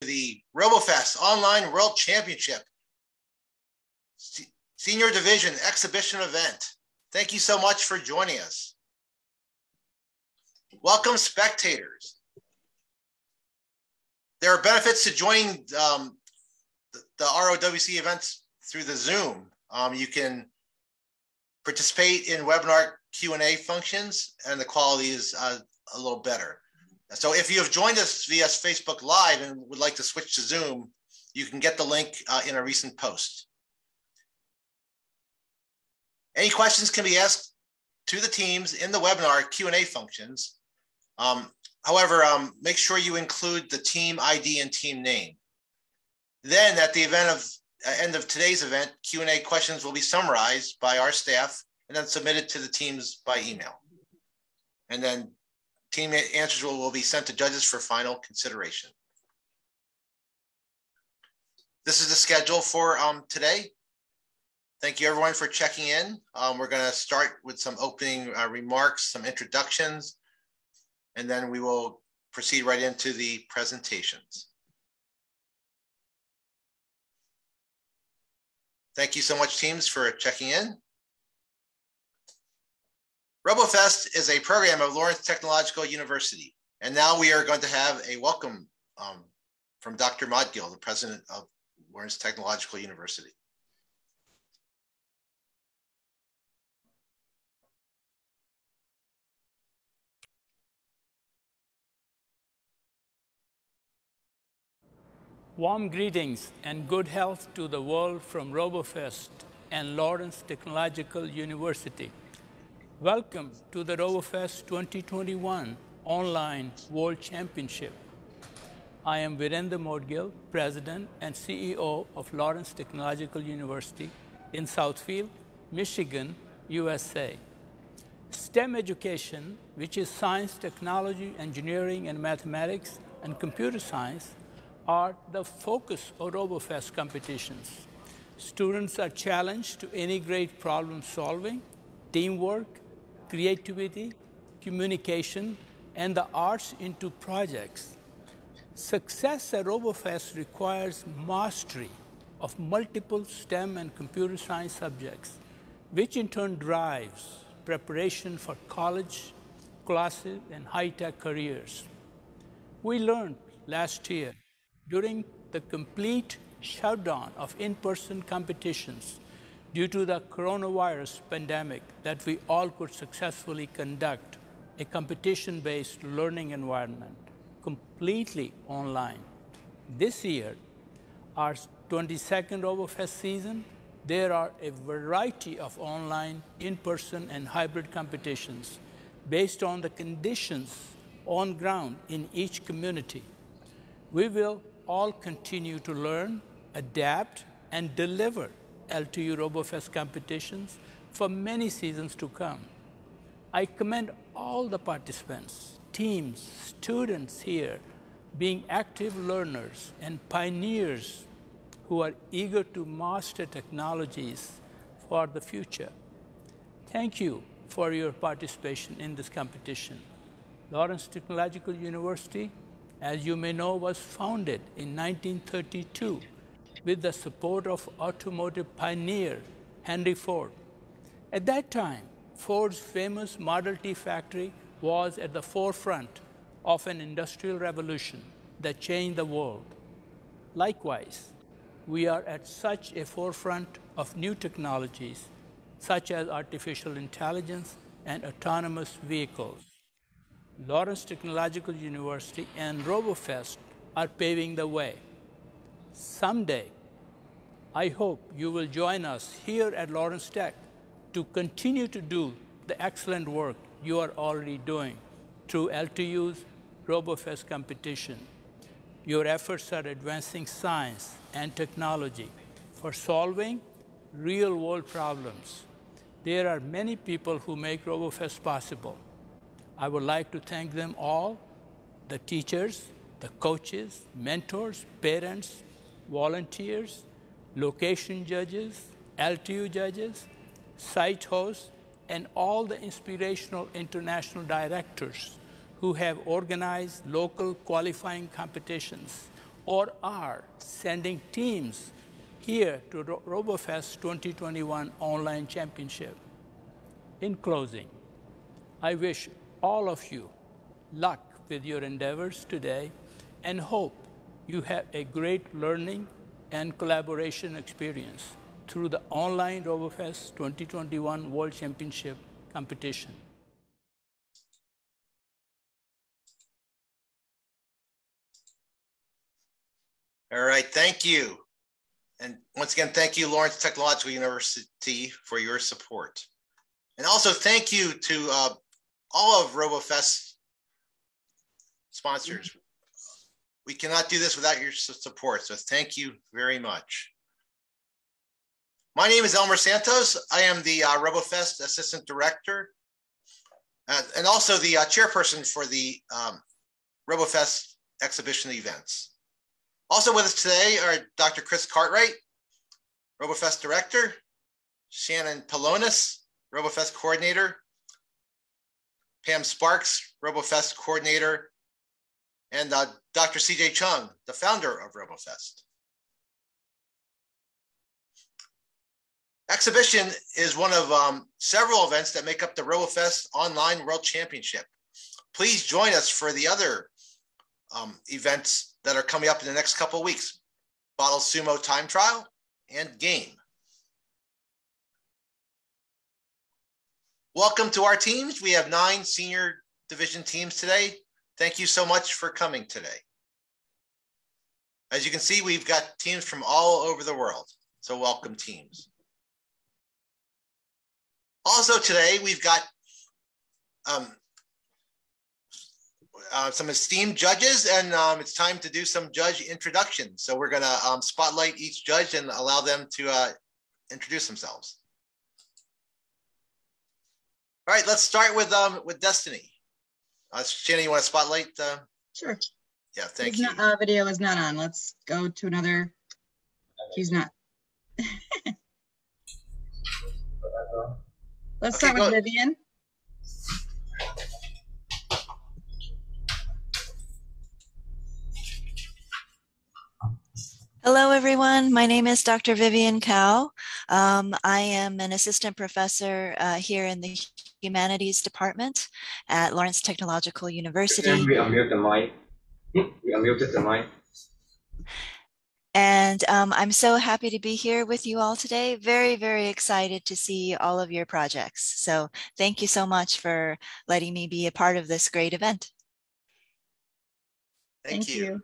The Robofest Online World Championship Senior Division Exhibition event. Thank you so much for joining us. Welcome, spectators. There are benefits to joining the ROWC events through the Zoom. You can participate in webinar Q&A functions, and the quality is a little better. So if you have joined us via Facebook Live and would like to switch to Zoom, you can get the link in a recent post. Any questions can be asked to the teams in the webinar Q&A functions. However, make sure you include the team ID and team name. Then at the end of today's event, Q&A questions will be summarized by our staff and then submitted to the teams by email. And then team answers will be sent to judges for final consideration. This is the schedule for today. Thank you everyone for checking in. We're gonna start with some opening remarks, some introductions, and then we will proceed right into the presentations. Thank you so much, teams, for checking in. Robofest is a program of Lawrence Technological University. And now we are going to have a welcome from Dr. Modgill, the president of Lawrence Technological University. Warm greetings and good health to the world from Robofest and Lawrence Technological University. Welcome to the Robofest 2021 Online World Championship. I am Virendra Modgill, President and CEO of Lawrence Technological University in Southfield, Michigan, USA. STEM education, which is science, technology, engineering, and mathematics, and computer science, are the focus of Robofest competitions. Students are challenged to integrate problem solving, teamwork, creativity, communication, and the arts into projects. Success at Robofest requires mastery of multiple STEM and computer science subjects, which in turn drives preparation for college, classes, and high-tech careers. We learned last year, during the complete shutdown of in-person competitions due to the coronavirus pandemic, that we all could successfully conduct a competition-based learning environment completely online. This year, our 22nd Robofest season, there are a variety of online, in-person, and hybrid competitions based on the conditions on ground in each community. We will all continue to learn, adapt, and deliver LTU Robofest competitions for many seasons to come. I commend all the participants, teams, students here, being active learners and pioneers who are eager to master technologies for the future. Thank you for your participation in this competition. Lawrence Technological University, as you may know, was founded in 1932 with the support of automotive pioneer Henry Ford. At that time, Ford's famous Model T factory was at the forefront of an industrial revolution that changed the world. Likewise, we are at such a forefront of new technologies, such as artificial intelligence and autonomous vehicles. Lawrence Technological University and Robofest are paving the way. Someday, I hope you will join us here at Lawrence Tech to continue to do the excellent work you are already doing through LTU's Robofest competition. Your efforts are advancing science and technology for solving real-world problems. There are many people who make Robofest possible. I would like to thank them all, the teachers, the coaches, mentors, parents, volunteers, location judges, LTU judges, site hosts, and all the inspirational international directors who have organized local qualifying competitions or are sending teams here to Robofest 2021 Online Championship. In closing, I wish all of you luck with your endeavors today and hope you have a great learning and collaboration experience through the online Robofest 2021 World Championship competition. All right, thank you. And once again, thank you, Lawrence Technological University, for your support. And also thank you to all of Robofest sponsors. We cannot do this without your support, so thank you very much. My name is Elmer Santos. I am the Robofest Assistant Director and also the chairperson for the Robofest exhibition events. Also with us today are Dr. Chris Cartwright, Robofest Director, Shannon Palonis, Robofest Coordinator, Pam Sparks, Robofest Coordinator, and Dr. CJ Chung, the founder of Robofest. Exhibition is one of several events that make up the Robofest Online World Championship. Please join us for the other events that are coming up in the next couple of weeks: Bottle Sumo Time Trial and Game. Welcome to our teams. We have 9 senior division teams today. Thank you so much for coming today. As you can see, we've got teams from all over the world. So welcome, teams. Also today, we've got some esteemed judges, and it's time to do some judge introductions. So we're gonna spotlight each judge and allow them to introduce themselves. All right, let's start with Destiny. Shannon, you want to spotlight? Sure. Yeah, thank you. Video is not on. Let's go to another. He's not. Let's start with Vivian. Hello, everyone. My name is Dr. Vivian Cow. I am an assistant professor here in the Humanities Department at Lawrence Technological University. We unmuted the mic. We unmuted the mic. And I'm so happy to be here with you all today. Very, very excited to see all of your projects. So thank you so much for letting me be a part of this great event. Thank you.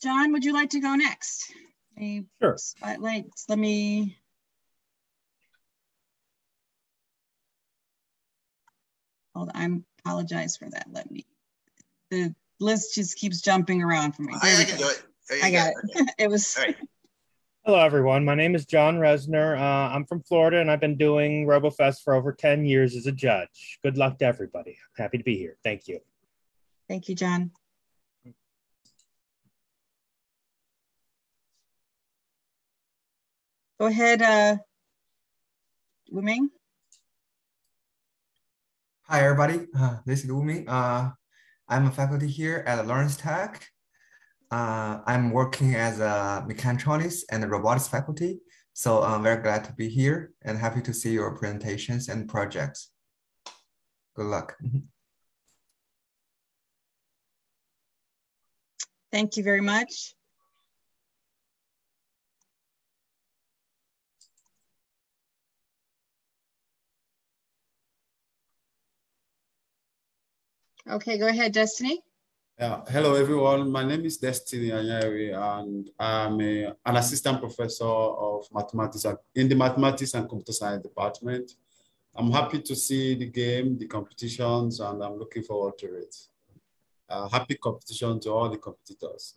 John, would you like to go next? Sure. Spotlights. Let me. Hold on, I apologize for that. The list just keeps jumping around for me. I can do it. I got it. It was. All right. Hello, everyone. My name is John Resner. I'm from Florida, and I've been doing Robofest for over 10 years as a judge. Good luck to everybody. I'm happy to be here. Thank you. Thank you, John. Go ahead, Wuming. Hi, everybody. This is Wuming. I'm a faculty here at Lawrence Tech. I'm working as a mechatronics and robotics faculty. So I'm very glad to be here and happy to see your presentations and projects. Good luck. Thank you very much. Okay, go ahead, Destiny. Hello, everyone. My name is Destiny Anyari, and I'm an assistant professor of mathematics in the Mathematics and Computer Science department. I'm happy to see the game, the competitions, and I'm looking forward to it. Happy competition to all the competitors.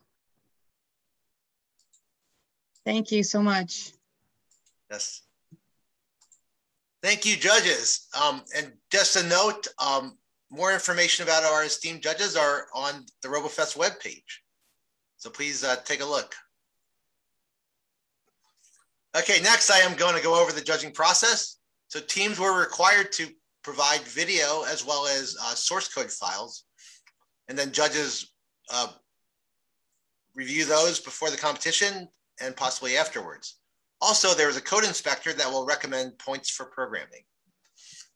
Thank you so much. Yes. Thank you, judges. And just a note, more information about our esteemed judges are on the Robofest webpage. So please take a look. Okay, next I am going to go over the judging process. So teams were required to provide video as well as source code files, and then judges review those before the competition and possibly afterwards. Also, there is a code inspector that will recommend points for programming.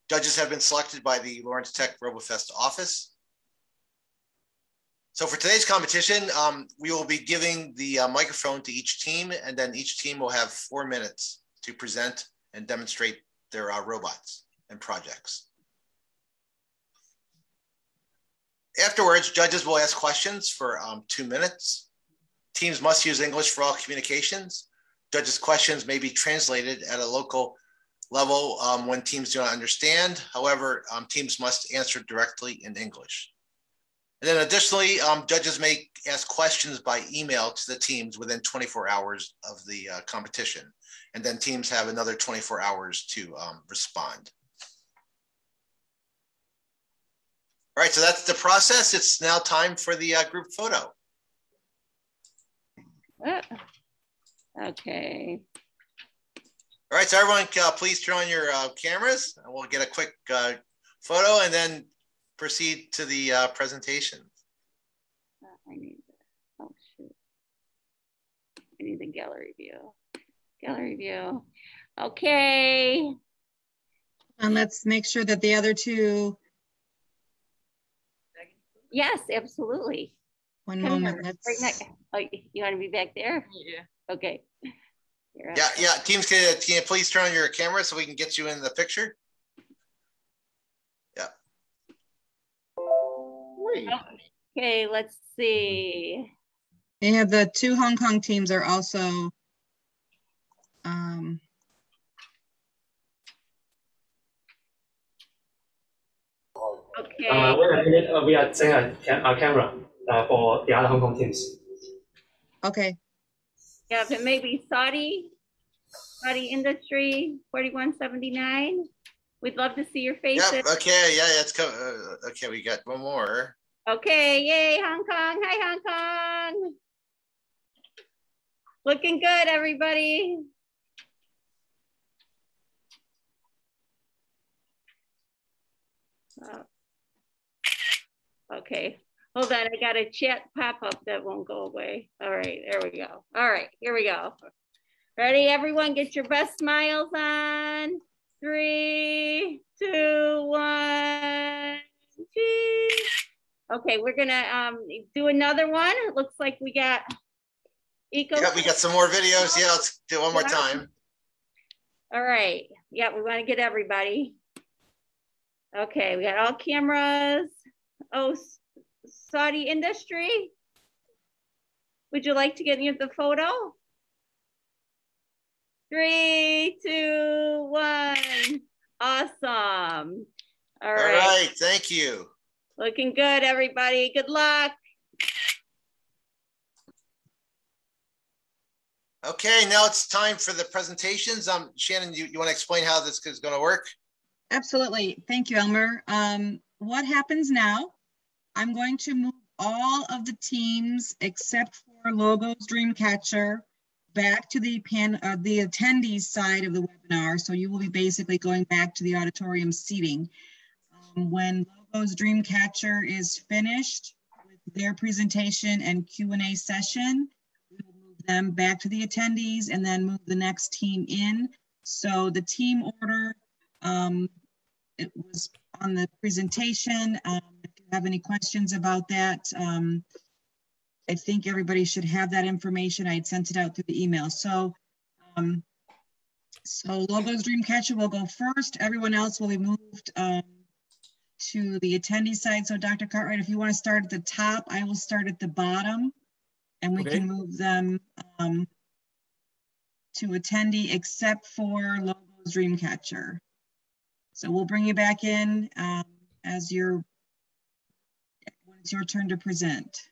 Judges have been selected by the Lawrence Tech Robofest office. So for today's competition, we will be giving the microphone to each team, and then each team will have 4 minutes to present and demonstrate their robots and projects. Afterwards, judges will ask questions for 2 minutes. Teams must use English for all communications. Judges' questions may be translated at a local level when teams do not understand. However, teams must answer directly in English. And then additionally, judges may ask questions by email to the teams within 24 hours of the competition. And then teams have another 24 hours to respond. All right, so that's the process. It's now time for the group photo. Okay. All right, so everyone, please turn on your cameras, and we'll get a quick photo and then proceed to the presentation. I need the, oh shoot. I need the gallery view. Gallery view. Okay. And let's make sure that the other two. Yes, absolutely. One moment. Right next. Oh, you want to be back there? Yeah. Okay. Yeah. Teams, can you please turn on your camera so we can get you in the picture? Yeah. Okay, let's see. They have the 2 Hong Kong teams are also okay. Wait a minute, we are setting a camera for the other Hong Kong teams. okay. Yeah, but maybe Saudi Industry 4179. We'd love to see your faces. Yep. Okay. Yeah. That's okay. We got one more. Okay. Yay, Hong Kong. Hi, Hong Kong. Looking good, everybody. Okay. Hold on. I got a chat pop up that won't go away. All right. There we go. All right. Here we go. Ready, everyone? Get your best smiles on. 3, 2, 1. Cheese. Okay, we're gonna do another one. It looks like we got Ecotec. Yeah, we got some more videos. Yeah, let's do it one more time. All right. Yeah, we want to get everybody. Okay, we got all cameras. Oh, Saudi Industry. Would you like to get in the photo? 3, 2, 1. Awesome. All right. All right. Thank you. Looking good, everybody. Good luck. Okay, now it's time for the presentations. Shannon, you want to explain how this is going to work? Absolutely. Thank you, Elmer. What happens now, I'm going to move all of the teams except for Logos Dreamcatcher back to the attendees side of the webinar. So you will be basically going back to the auditorium seating. When Logos Dreamcatcher is finished with their presentation and Q&A session, we will move them back to the attendees and then move the next team in. So the team order, it was on the presentation. If you have any questions about that, I think everybody should have that information. I had sent it out through the email. So, Logos Dreamcatcher will go first. Everyone else will be moved to the attendee side. So Dr. Cartwright, if you want to start at the top, I will start at the bottom, and we can move them to attendee except for Logos Dreamcatcher. So we'll bring you back in when it's your turn to present.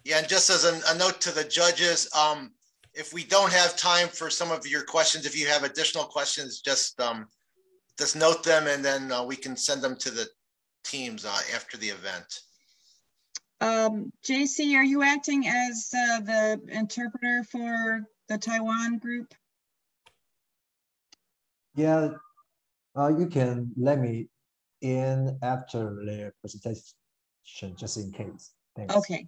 Yeah, and just as a note to the judges, if we don't have time for some of your questions, if you have additional questions, just note them, and then we can send them to the teams after the event. JC, are you acting as the interpreter for the Taiwan group? Yeah, you can let me in after the presentation, just in case. Thanks. Okay,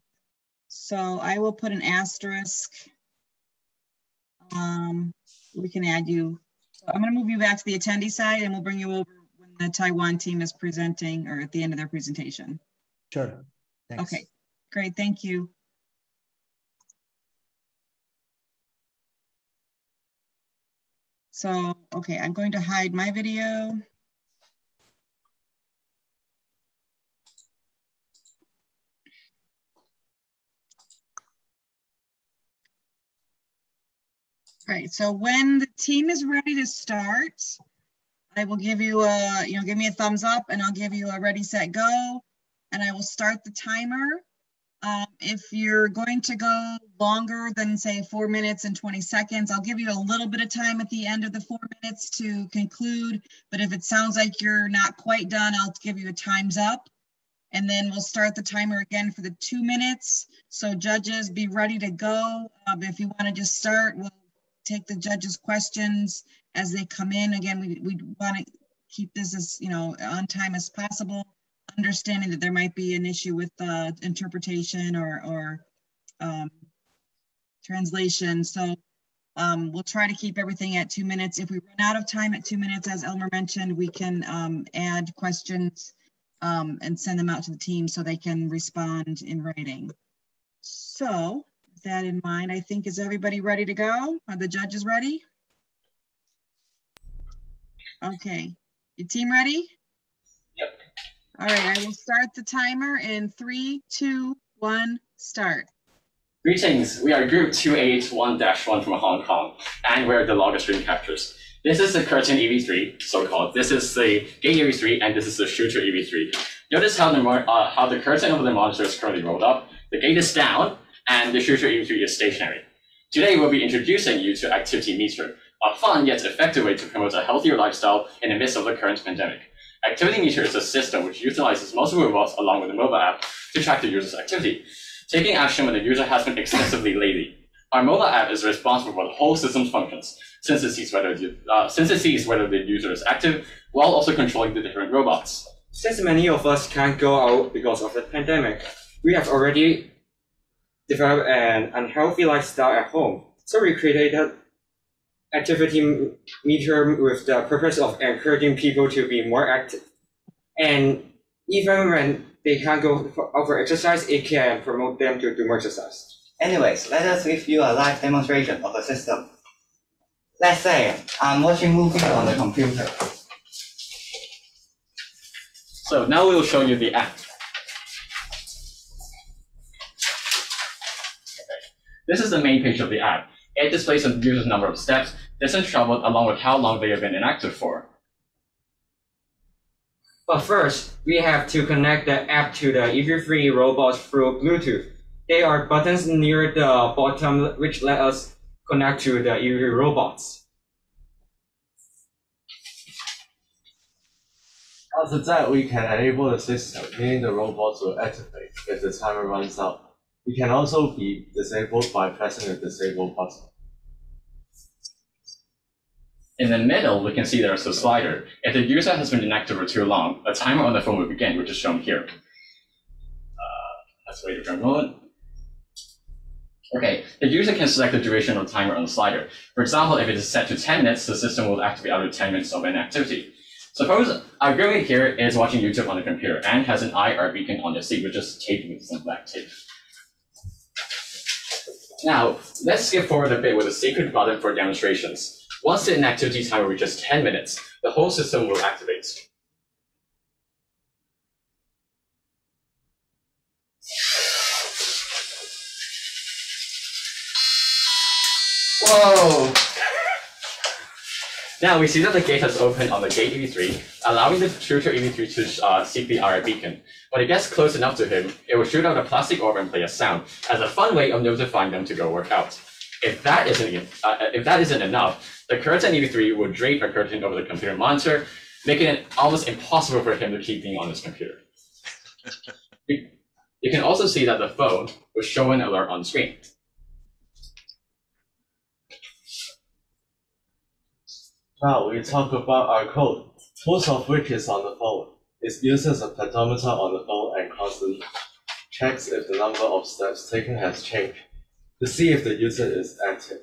so I will put an asterisk. We can add you. So I'm going to move you back to the attendee side, and we'll bring you over when the Taiwan team is presenting or at the end of their presentation. Sure. Thanks. Okay, great. Thank you. So, okay, I'm going to hide my video. All right, so when the team is ready to start, I will give you a, give me a thumbs up and I'll give you a ready, set, go, and I will start the timer. If you're going to go longer than say 4 minutes and 20 seconds, I'll give you a little bit of time at the end of the 4 minutes to conclude. But if it sounds like you're not quite done, I'll give you a time's up. And then we'll start the timer again for the 2 minutes. So judges, be ready to go. If you want to just start, we'll take the judges' questions as they come in. Again, we want to keep this as on time as possible, understanding that there might be an issue with interpretation or translation. So we'll try to keep everything at 2 minutes. If we run out of time at 2 minutes, as Elmer mentioned, we can add questions and send them out to the team so they can respond in writing. So with that in mind, I think, is everybody ready to go? Are the judges ready? Okay, your team ready? Yep. All right, I will start the timer in 3, 2, 1, start. Greetings, we are group 281-1 from Hong Kong, and we're the logger stream captures. This is the curtain EV3, so-called. This is the gate EV3, and this is the shooter EV3. Notice how the curtain over the monitor is currently rolled up, the gate is down, and the shooter EV3 is stationary. Today, we'll be introducing you to Activity Meter, a fun yet effective way to promote a healthier lifestyle in the midst of the current pandemic. Activity Meter is a system which utilizes multiple robots along with a mobile app to track the user's activity, taking action when the user has been excessively lazy. Our mobile app is responsible for the whole system's functions, since it sees whether the user is active, while also controlling the different robots. Since many of us can't go out because of the pandemic, we have already developed an unhealthy lifestyle at home. So we created Activity Meter with the purpose of encouraging people to be more active. And even when they can't go out for exercise, it can promote them to do more exercise. Anyways, let us give you a live demonstration of the system. Let's say I'm watching movies on the computer. So now we will show you the app. This is the main page of the app. It displays the user's number of steps, distance traveled, along with how long they have been inactive for. But first, we have to connect the app to the EV3 robots through Bluetooth. There are buttons near the bottom which let us connect to the EV robots. after that, we can enable the system, meaning the robots will activate if the timer runs out. It can also be disabled by pressing the disable button. In the middle, we can see there's a slider. If the user has been inactive for too long, a timer on the phone will begin, which is shown here. Let's wait for a moment. Okay, the user can select the duration of the timer on the slider. For example, if it is set to 10 minutes, the system will activate after 10 minutes of inactivity. Suppose our girl here is watching YouTube on the computer and has an IR beacon on their seat, which is taped with some black tape. Now, let's skip forward a bit with a secret button for demonstrations. Once the inactivity timer reaches 10 minutes, the whole system will activate. Whoa! Now we see that the gate has opened on the gate EV3, allowing the shooter EV3 to seek the IR beacon. When it gets close enough to him, it will shoot out a plastic orb and play a sound as a fun way of notifying them to go work out. If that isn't enough, the curtain EV3 will drape a curtain over the computer monitor, making it almost impossible for him to keep being on his computer. You can also see that the phone will show an alert on screen. Now we talk about our code, most of which is on the phone. It uses a pedometer on the phone and constantly checks if the number of steps taken has changed to see if the user is active.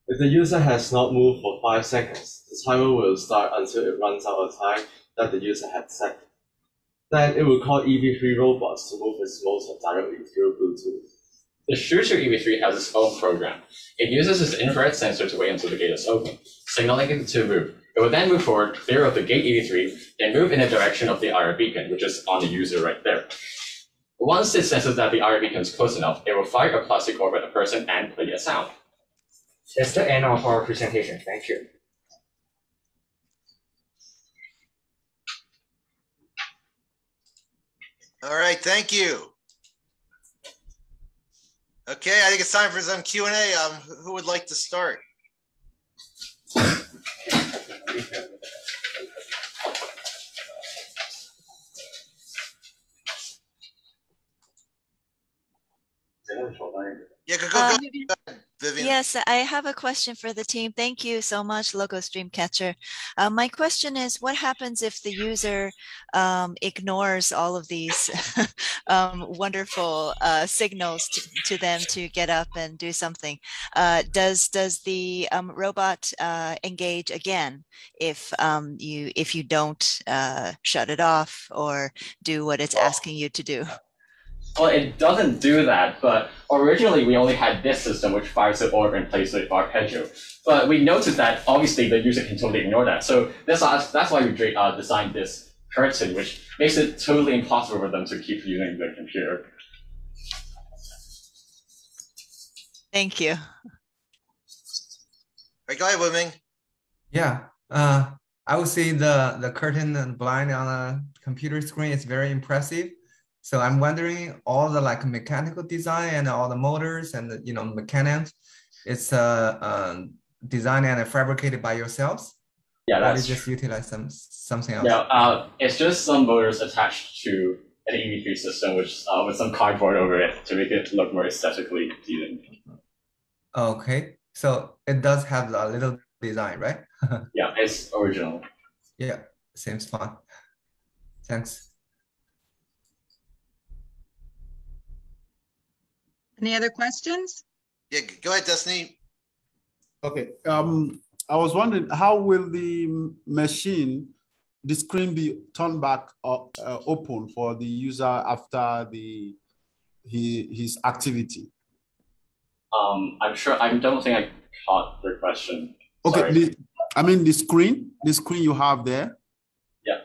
If the user has not moved for 5 seconds, the timer will start until it runs out of time that the user had set. Then it will call EV3 robots to move its motor directly through Bluetooth. The shooter EV3 has its own program. It uses its infrared sensor to wait until the gate is open, signaling it to move. It will then move forward, clear of the gate EV3, then move in the direction of the IR beacon, which is on the user right there. Once it senses that the IR beacon is close enough, it will fire a plastic orb at the person and play a sound. That's the end of our presentation. Thank you. All right, thank you. Okay, I think it's time for some Q&A. Who would like to start? Yeah, go ahead, Vivian. Yes, I have a question for the team. Thank you so much, Logos Dreamcatcher. My question is, what happens if the user ignores all of these wonderful signals to them to get up and do something? Does the robot engage again if you don't shut it off or do what it's asking you to do? Well, it doesn't do that, but originally we only had this system which fires the orb and plays the arpeggio. But we noticed that obviously the user can totally ignore that. So that's why we designed this curtain, which makes it totally impossible for them to keep using their computer. Thank you. Right, go ahead, Wuming. Yeah, I would say the curtain and blind on a computer screen is very impressive. So I'm wondering all the like mechanical design and all the motors and the, mechanics, it's designed and fabricated by yourselves? Yeah, that's just utilize something else? Yeah, it's just some motors attached to an EV3 system with some cardboard over it to make it look more aesthetically pleasing. Okay, so it does have a little design, right? Yeah, it's original. Yeah, seems fun. Thanks. Any other questions? Yeah, go ahead, Destiny. Okay. I was wondering, how will the screen be turned back open for the user after his activity? I don't think I caught the question. Okay, the screen you have there. Yeah.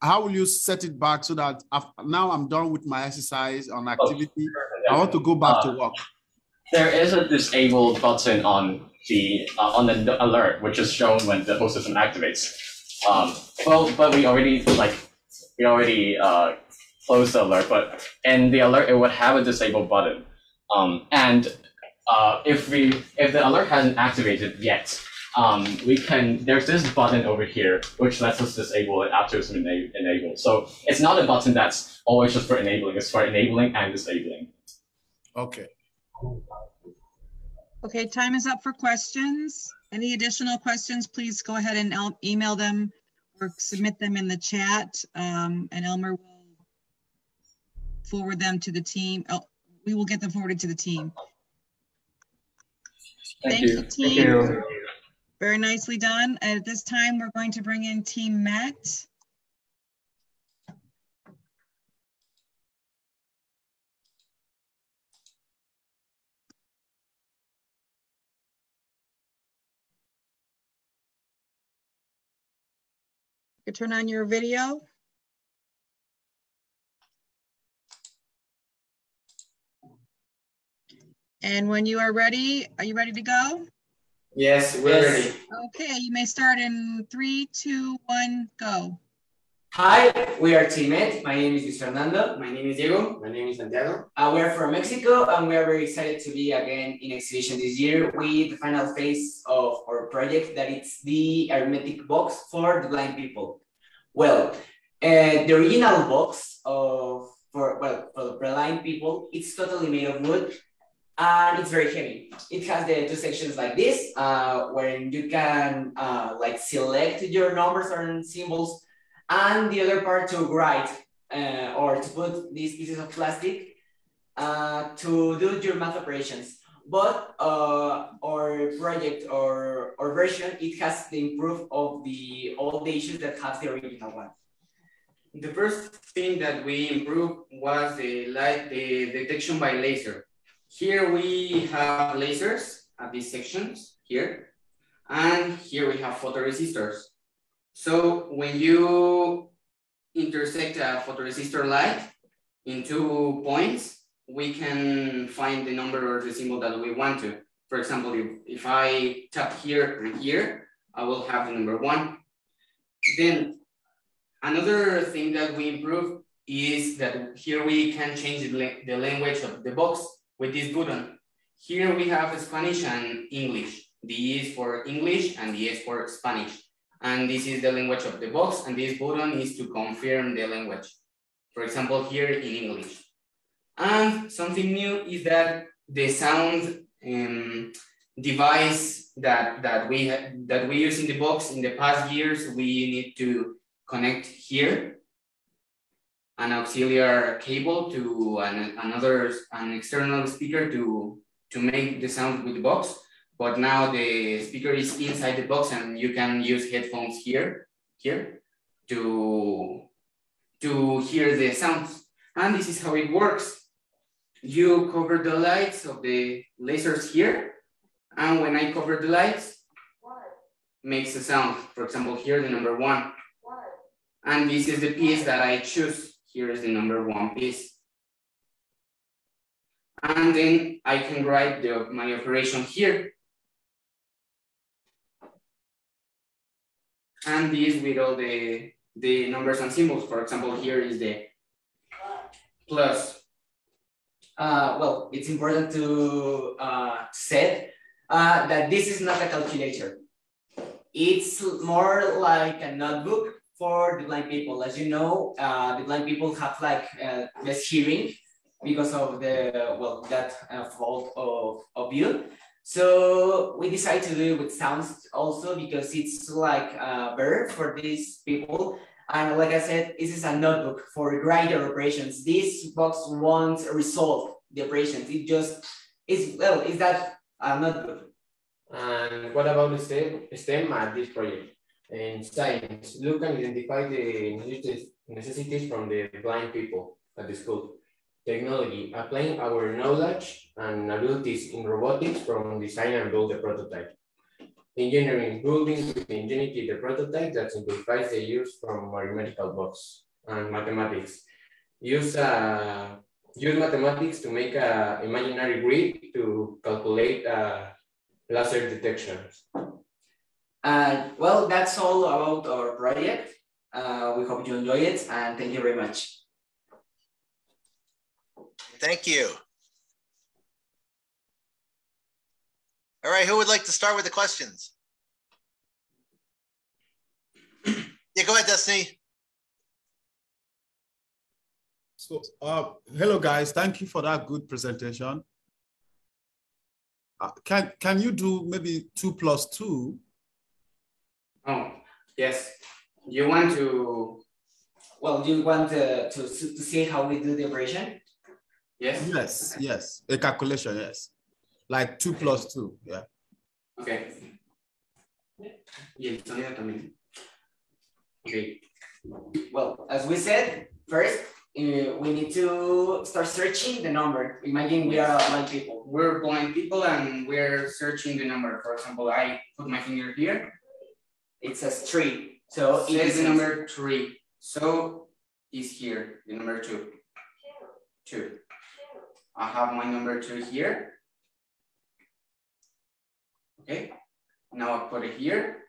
How will you set it back so that now I'm done with my exercise on activity? I want to go back to work. There is a disable button on the alert, which is shown when the whole system activates. But we already closed the alert. But in the alert, it would have a disable button. If the alert hasn't activated yet, there's this button over here which lets us disable it after it's been enabled. So it's not a button that's always just for enabling, it's for enabling and disabling. Okay. Okay, time is up for questions. Any additional questions, please go ahead and email them or submit them in the chat, and Elmer will forward them to the team. We will get them forwarded to the team. Thank you, team. Thank you. Very nicely done. At this time, we're going to bring in Team Met. You can turn on your video. And when you are ready you ready to go? Yes, we're ready. Okay, you may start in 3, 2, 1, go. Hi, we are Team Ed. My name is Luis Fernando. My name is Diego. My name is Santiago. We are from Mexico, and we are very excited to be again in exhibition this year with the final phase of our project, that it's the arithmetic box for the blind people. Well, the original box for the blind people, it's totally made of wood and it's very heavy. It has the two sections like this, where you can like select your numbers or symbols, and the other part to write or to put these pieces of plastic to do your math operations. But our project or version, it has the improve of all the issues that have the original one. The first thing that we improved was the detection by laser. Here we have lasers at these sections here, and here we have photoresistors. So when you intersect a photoresistor light in 2 points, we can find the number or the symbol that we want to. For example, if I tap here and here, I will have the number 1. Then another thing that we improved is that here we can change the language of the box with this button. Here we have Spanish and English. The E is for English and the E is for Spanish. And this is the language of the box, and this button is to confirm the language. For example, here in English. And something new is that the sound device that we use in the box in the past years, we need to connect here an auxiliary cable to an external speaker to make the sound with the box. But now the speaker is inside the box, and you can use headphones here to hear the sounds. And this is how it works. You cover the lights of the lasers here, and when I cover the lights, makes a sound. For example, here the number 1. And this is the piece that I choose. Here is the number 1 piece. And then I can write my operation here. And this with all the numbers and symbols. For example, here is the plus. Well, it's important to say that this is not a calculator. It's more like a notebook for the blind people. As you know, the blind people have like less hearing because of that fault of view. So we decided to do it with sounds also because it's like better for these people. And like I said, this is a notebook for writer operations. This box won't resolve the operations. It just is, well, is that a notebook. And what about the STEM at this project? In science, look and identify the necessities from the blind people at the school. Technology, applying our knowledge and abilities in robotics from design and build the prototype. Engineering, building with ingenuity the prototype that simplifies the use from arithmetical box. And mathematics, use mathematics to make an imaginary grid to calculate laser detections. Well, that's all about our project. We hope you enjoy it, and thank you very much. Thank you. All right, who would like to start with the questions? Yeah, go ahead, Destiny. So, hello guys, thank you for that good presentation. Can you do maybe 2 + 2? Oh, yes. You want to, well, do you want to see how we do the operation? Yes? Yes. A calculation, yes. Like 2 + 2, yeah. Okay. Okay. Well, as we said, first, we need to start searching the number. Imagine we are blind people. We're blind people and we're searching the number. For example, I put my finger here. It says 3. So it is the number 3. So is here, the number 2. 2. I have my number 2 here. Okay. Now I put it here.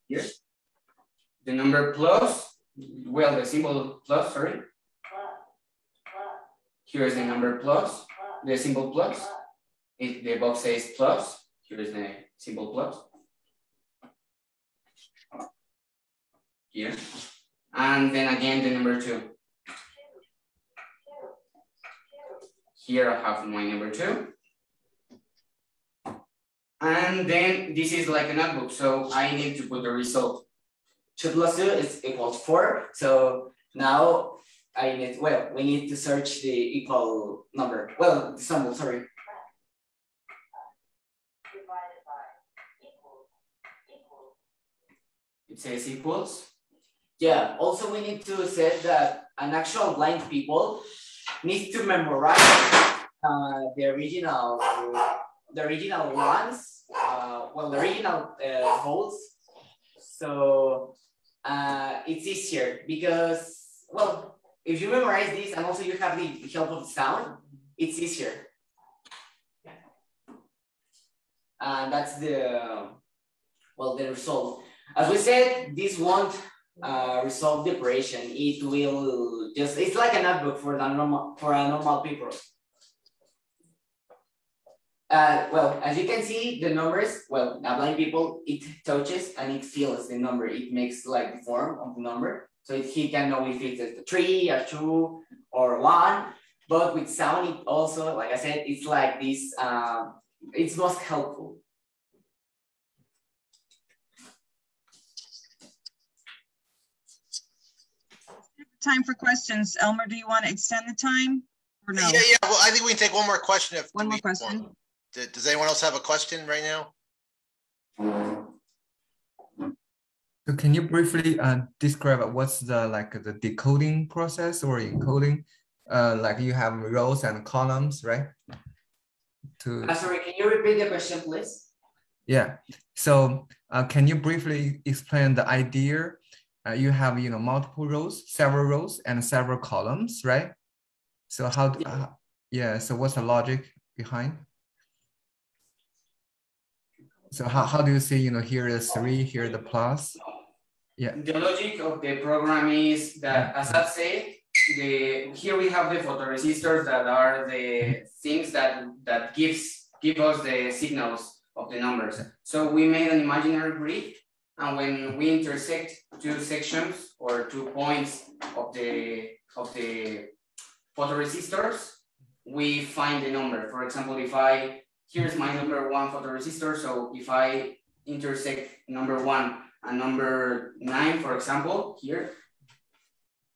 Here. The number plus, well, the symbol plus, sorry. Here is the number plus, the symbol plus. If the box says plus, here is the symbol plus. here. And then again, the number 2. Here I have my number 2. And then this is like a notebook. So I need to put the result. 2 plus 2 is equals 4. So now we need to search the equal number. Well, the symbol, sorry. It says equals. Yeah, also we need to set that an actual blind people needs to memorize the original ones, the original holds. So it's easier because, well, if you memorize this and also you have the help of sound, it's easier. And that's the result. As we said, this won't resolve the operation. It will just, it's like a notebook for a normal people. Well, as you can see, the numbers, well, a blind people, it touches and it feels the number. It makes like the form of the number. So he can know if it's a 3, a 2, or 1. But with sound, it also, like I said, it's like this, it's most helpful. Time for questions. Elmer, do you want to extend the time or no? Yeah. Well, I think we can take one more question. One more question. Does anyone else have a question right now? So can you briefly describe what's the decoding process or encoding? Like you have rows and columns, right? Sorry, can you repeat the question, please? Yeah. So can you briefly explain the idea? You have multiple rows, several rows, and several columns, right? So how? So what's the logic behind? So how do you see, here is 3, here the plus? Yeah. The logic of the program is that, as I said, here we have the photoresistors that are the things that give us the signals of the numbers. So we made an imaginary grid, and when we intersect 2 sections or 2 points of the photoresistors, we find the number. For example, here's my number 1 photoresistor. So if I intersect number 1 and number 9, for example, here,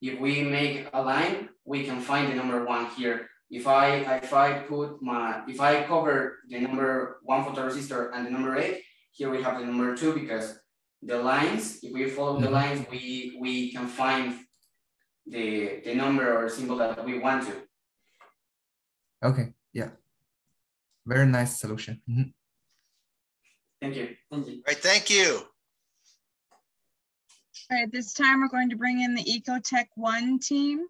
if we make a line, we can find the number 1 here. If I cover the number 1 photoresistor and the number 8, here we have the number 2, because the lines, if we follow the lines, we can find the number or symbol that we want to. Okay, yeah. Very nice solution. Thank you. All right, thank you. All right, this time we're going to bring in the Ecotec 1 team.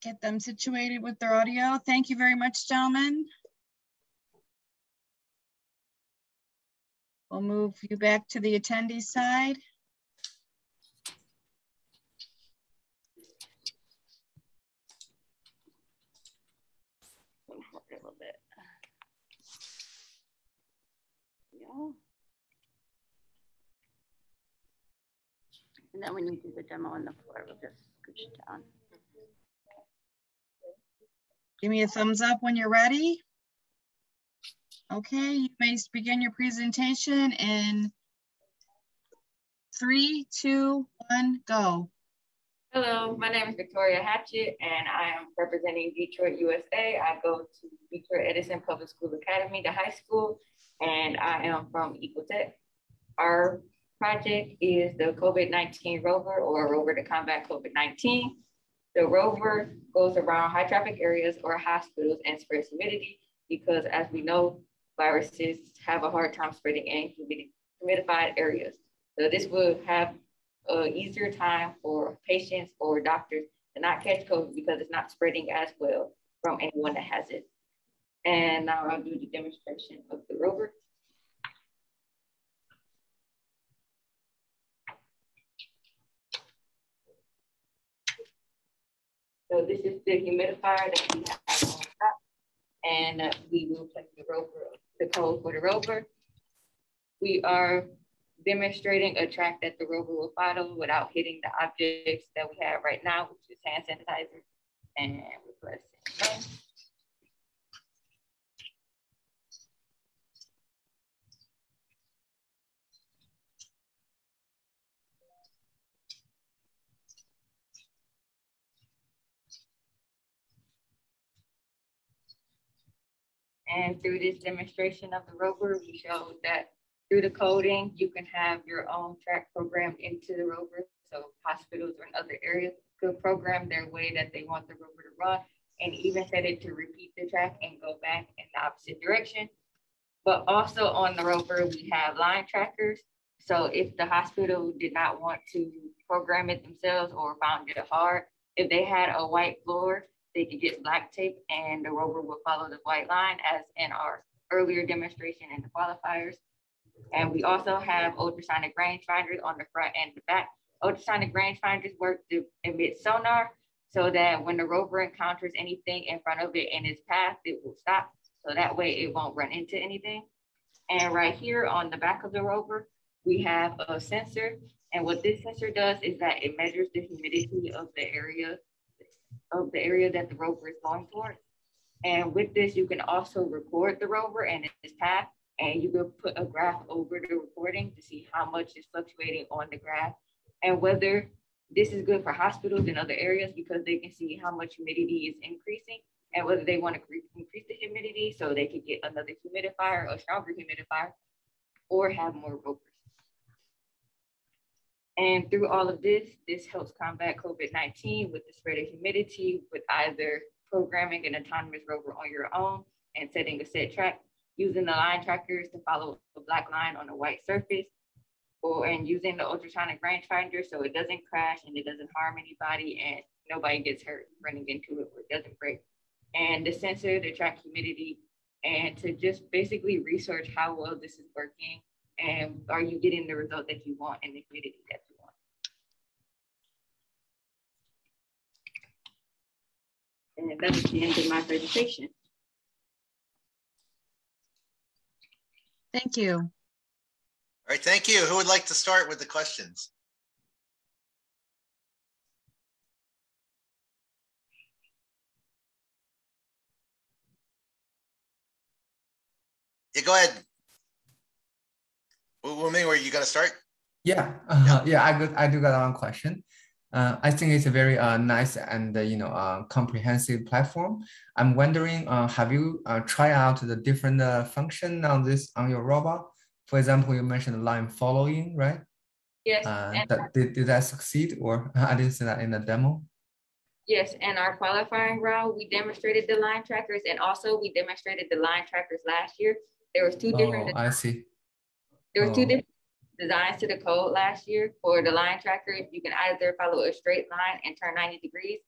Get them situated with their audio. Thank you very much, gentlemen. We'll move you back to the attendee side. And then when you do the demo on the floor, we'll just scooch down. Give me a thumbs up when you're ready. Okay, you may begin your presentation in 3, 2, 1, go. Hello, my name is Victoria Hatchett, and I am representing Detroit, USA. I go to Detroit Edison Public School Academy, the high school, and I am from Ecotec. Our project is the COVID-19 rover, or a rover to combat COVID-19. The rover goes around high traffic areas or hospitals and spreads humidity, because as we know, viruses have a hard time spreading in humidified areas. So this would have an easier time for patients or doctors to not catch COVID because it's not spreading as well from anyone that has it. And now I'll do the demonstration of the rover. So this is the humidifier that we have on top, and we will place the rover, the code for the rover. We are demonstrating a track that the rover will follow without hitting the objects that we have right now, which is hand sanitizer, and we're pressing. And through this demonstration of the rover, we showed that through the coding, you can have your own track programmed into the rover. So hospitals or in other areas could program their way that they want the rover to run, and even set it to repeat the track and go back in the opposite direction. But also on the rover, we have line trackers. So if the hospital did not want to program it themselves or found it hard, if they had a white floor, they could get black tape and the rover will follow the white line as in our earlier demonstration in the qualifiers. And we also have ultrasonic rangefinders on the front and the back. Ultrasonic rangefinders work to emit sonar so that when the rover encounters anything in front of it in its path, it will stop. So that way it won't run into anything. And right here on the back of the rover, we have a sensor. And what this sensor does is that it measures the humidity of the area that the rover is going towards. And with this, you can also record the rover and its path, and you can put a graph over the recording to see how much is fluctuating on the graph, and whether this is good for hospitals and other areas because they can see how much humidity is increasing, and whether they want to increase the humidity so they could get another humidifier, a stronger humidifier, or have more rovers. And through all of this, this helps combat COVID-19 with the spread of humidity with either programming an autonomous rover on your own and setting a set track, using the line trackers to follow a black line on a white surface, and using the ultrasonic rangefinder so it doesn't crash and it doesn't harm anybody and nobody gets hurt running into it or it doesn't break. And the sensor to track humidity and to just basically research how well this is working and are you getting the result that you want and the humidity that you want. And that's the end of my presentation. Thank you. All right, thank you. Who would like to start with the questions? Yeah, go ahead. Wumi, were you going to start? Yeah, I do got one question. I think it's a very nice and comprehensive platform. I'm wondering, have you tried out the different function on your robot? For example, you mentioned line following, right? Yes. Did that succeed, or I didn't see that in the demo? Yes, in our qualifying round, we demonstrated the line trackers, and also we demonstrated the line trackers last year. There was two different. Oh, I see. There were two different designs to the code last year. For the line tracker, you can either follow a straight line and turn 90 degrees,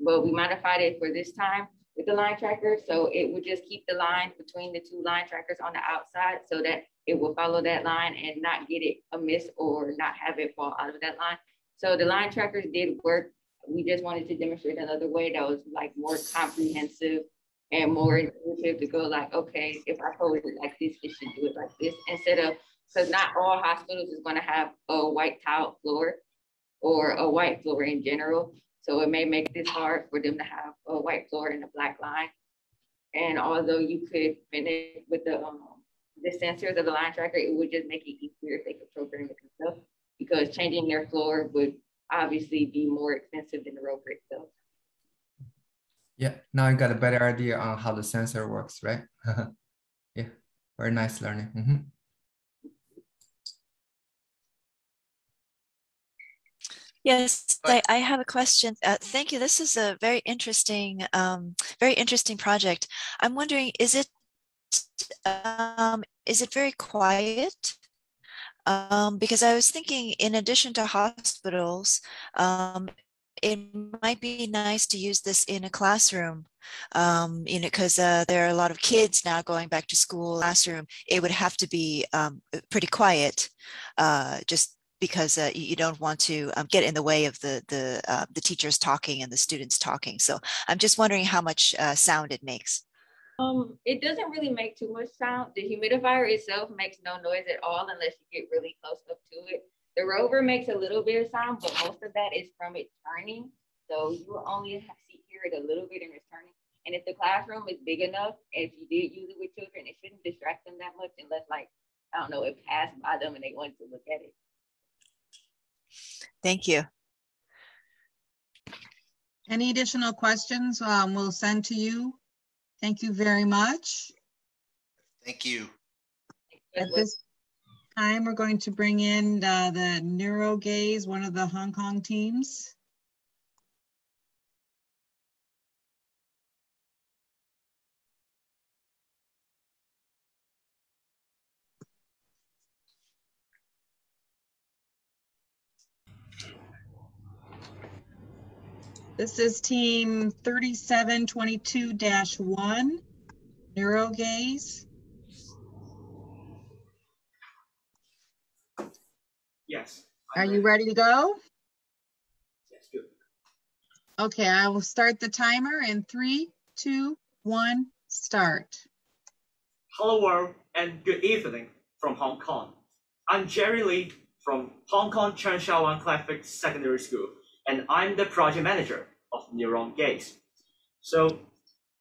but we modified it for this time with the line tracker. So it would just keep the line between the two line trackers on the outside so that it will follow that line and not get it amiss or not have it fall out of that line. So the line trackers did work. We just wanted to demonstrate another way that was like more comprehensive and more intuitive to go like, okay, if I hold it like this, it should do it like this, instead of, because not all hospitals is going to have a white tile floor or a white floor in general. So it may make this hard for them to have a white floor and a black line. And although you could finish with the sensors of the line tracker, it would just make it easier if they could program it themselves, because changing their floor would obviously be more expensive than the rover itself. Yeah, now you got a better idea on how the sensor works, right? Yeah, very nice learning. Mm-hmm. Yes, I have a question. Thank you. This is a very interesting project. I'm wondering, is it very quiet? Because I was thinking, in addition to hospitals, it might be nice to use this in a classroom, because there are a lot of kids now going back to school. Classroom, it would have to be pretty quiet, just because you don't want to get in the way of the teachers talking and the students talking. So I'm just wondering how much sound it makes. It doesn't really make too much sound. The humidifier itself makes no noise at all unless you get really close up to it. The rover makes a little bit of sound, but most of that is from it turning. So you will only hear it a little bit in it's turning. And if the classroom is big enough, if you did use it with children, it shouldn't distract them that much unless, like, I don't know, it passed by them and they wanted to look at it. Thank you. Any additional questions we'll send to you. Thank you very much. Thank you. At this time, we're going to bring in the Neuro Gaze, one of the Hong Kong teams. This is team 3722-1, Neuro Gaze. Yes. Are you ready to go? Yes, good. Okay, I will start the timer in 3, 2, 1, start. Hello world and good evening from Hong Kong. I'm Jerry Lee from Hong Kong Chen Shaowan Classic Secondary School, and I'm the project manager of Neuro Gaze. So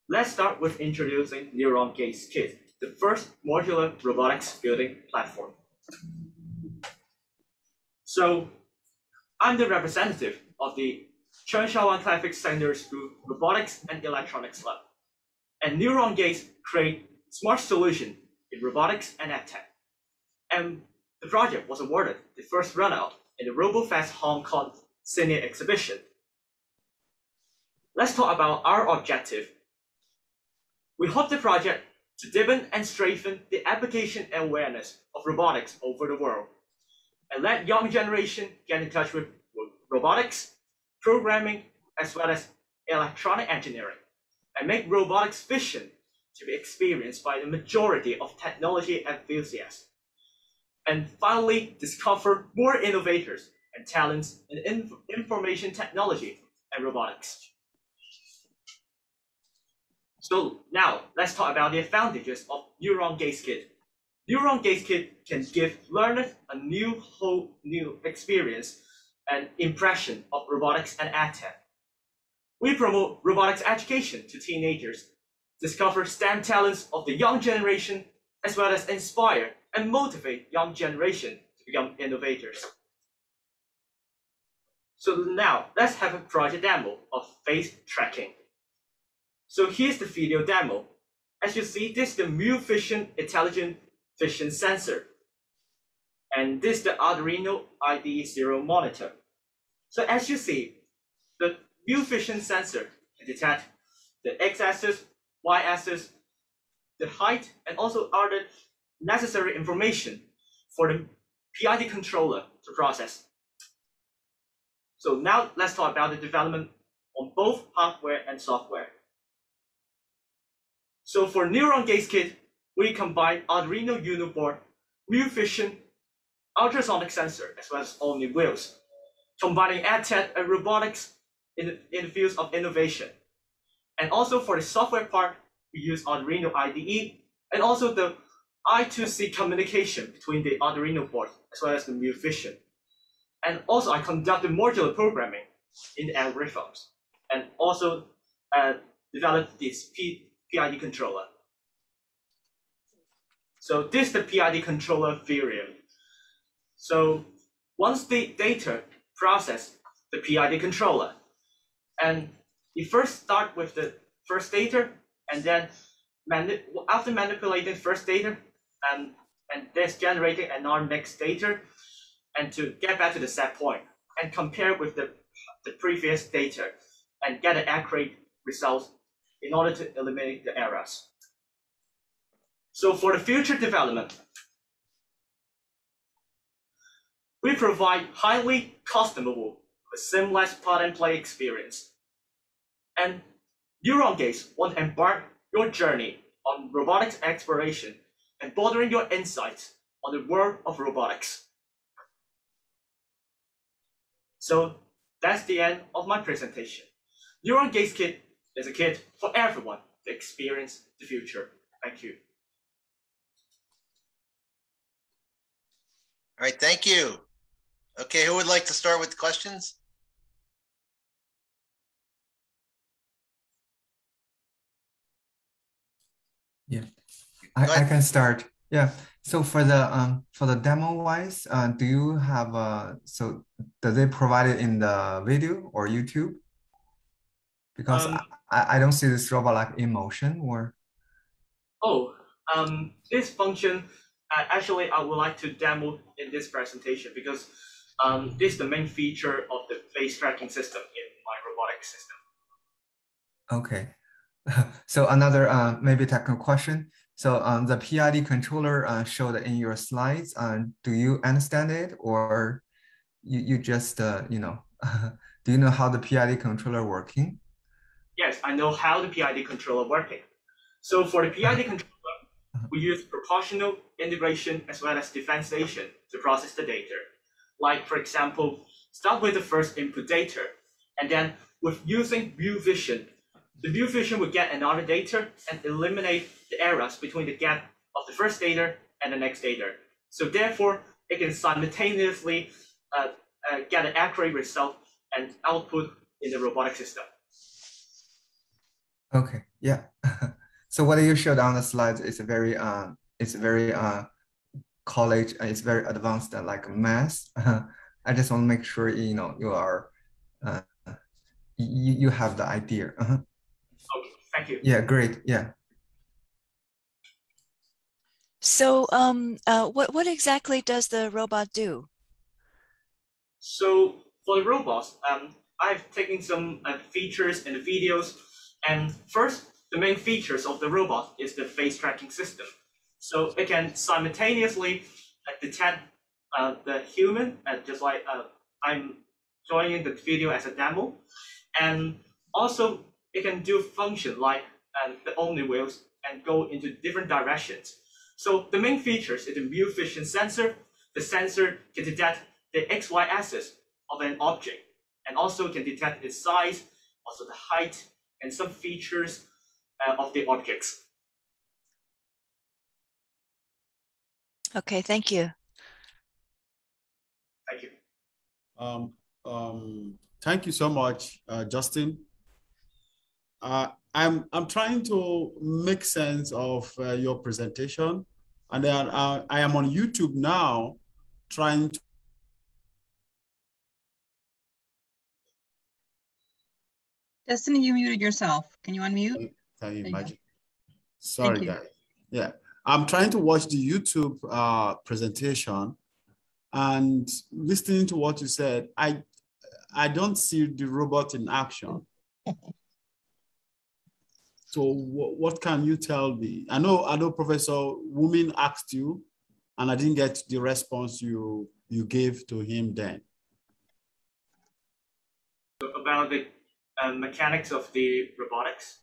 let's start with introducing Neuro Gaze Kit, the first modular robotics building platform. So I'm the representative of the Chen Shaowan Classic Secondary School Robotics and Electronics Lab. And Neuro Gaze create smart solution in robotics and EdTech. And the project was awarded the first runout in the Robofest Hong Kong Senior Exhibition. Let's talk about our objective. We hope the project to deepen and strengthen the application and awareness of robotics over the world, and let young generation get in touch with robotics, programming, as well as electronic engineering, and make robotics vision to be experienced by the majority of technology enthusiasts. And finally, discover more innovators and talents in information technology and robotics. So now let's talk about the advantages of Neuro Gaze Kit. Neuro Gaze Kit can give learners a whole new experience and impression of robotics and EdTech. We promote robotics education to teenagers, discover STEM talents of the young generation, as well as inspire and motivate young generation to become innovators. So now let's have a project demo of face tracking. So here's the video demo. As you see, this is the Mu Vision Intelligent Vision Sensor. And this is the Arduino IDE 0 monitor. So as you see, the Mu Vision Sensor can detect the x-axis, y-axis, the height, and also other necessary information for the PID controller to process. So now let's talk about the development on both hardware and software. So for Neuro Gaze Kit, we combine Arduino Uno board, Mu Vision, ultrasonic sensor, as well as Omni wheels, combining EdTech and robotics in the fields of innovation. And also for the software part, we use Arduino IDE, and also the I2C communication between the Arduino board, as well as the Mu Vision. And also I conducted modular programming in the algorithms, and also developed this PID controller. So this is the PID controller variant. So once the data process the PID controller, and you first start with the first data, and then after manipulating first data, and this generating another next data, and to get back to the set point and compare with the previous data and get an accurate result in order to eliminate the errors. So for the future development, we provide highly customizable, seamless plug-and-play experience. And Neuro Gaze want to embark your journey on robotics exploration and broadening your insights on the world of robotics. So that's the end of my presentation. Neuro Gaze Kit is a kit for everyone to experience the future. Thank you. All right, thank you. Okay, who would like to start with questions? Yeah, I can start. Yeah. So for the demo wise, do you have so do they provide it in the video or YouTube? Because I don't see this robot like in motion or. Oh, this function, actually, I would like to demo in this presentation because this is the main feature of the face tracking system in my robotic system. Okay. So another maybe technical question. So the PID controller showed in your slides. Do you understand it, or you just you know do you know how the PID controller working? Yes, I know how the PID controller working. So for the PID controller, we use proportional integration as well as differentiation to process the data. Like for example, start with the first input data, and then with using view vision, the view vision will get another data and eliminate the errors between the gap of the first data and the next data. So therefore, it can simultaneously get an accurate result and output in the robotic system. Okay, yeah. So what you showed on the slides is very college. It's very advanced like math. I just want to make sure you know you are you have the idea. Okay, thank you. Yeah, great. Yeah. So what exactly does the robot do? So for the robots, I've taken some features in the videos. And first, the main features of the robot is the face tracking system. So it can simultaneously detect the human, just like I'm showing the video as a demo. And also, it can do function like the omni wheels and go into different directions. So the main features is the view vision sensor. The sensor can detect the XY axis of an object and also can detect its size, also the height, and some features of the objects. Okay, thank you. Thank you. Thank you so much, Justin. I'm trying to make sense of your presentation, and then I am on YouTube now, trying to. Destiny, you muted yourself. Can you unmute? Can you imagine? You Sorry, guys. Yeah, I'm trying to watch the YouTube presentation, and listening to what you said, I don't see the robot in action. So what can you tell me? I know Professor Wumin asked you, and I didn't get the response you gave to him then. About the mechanics of the robotics.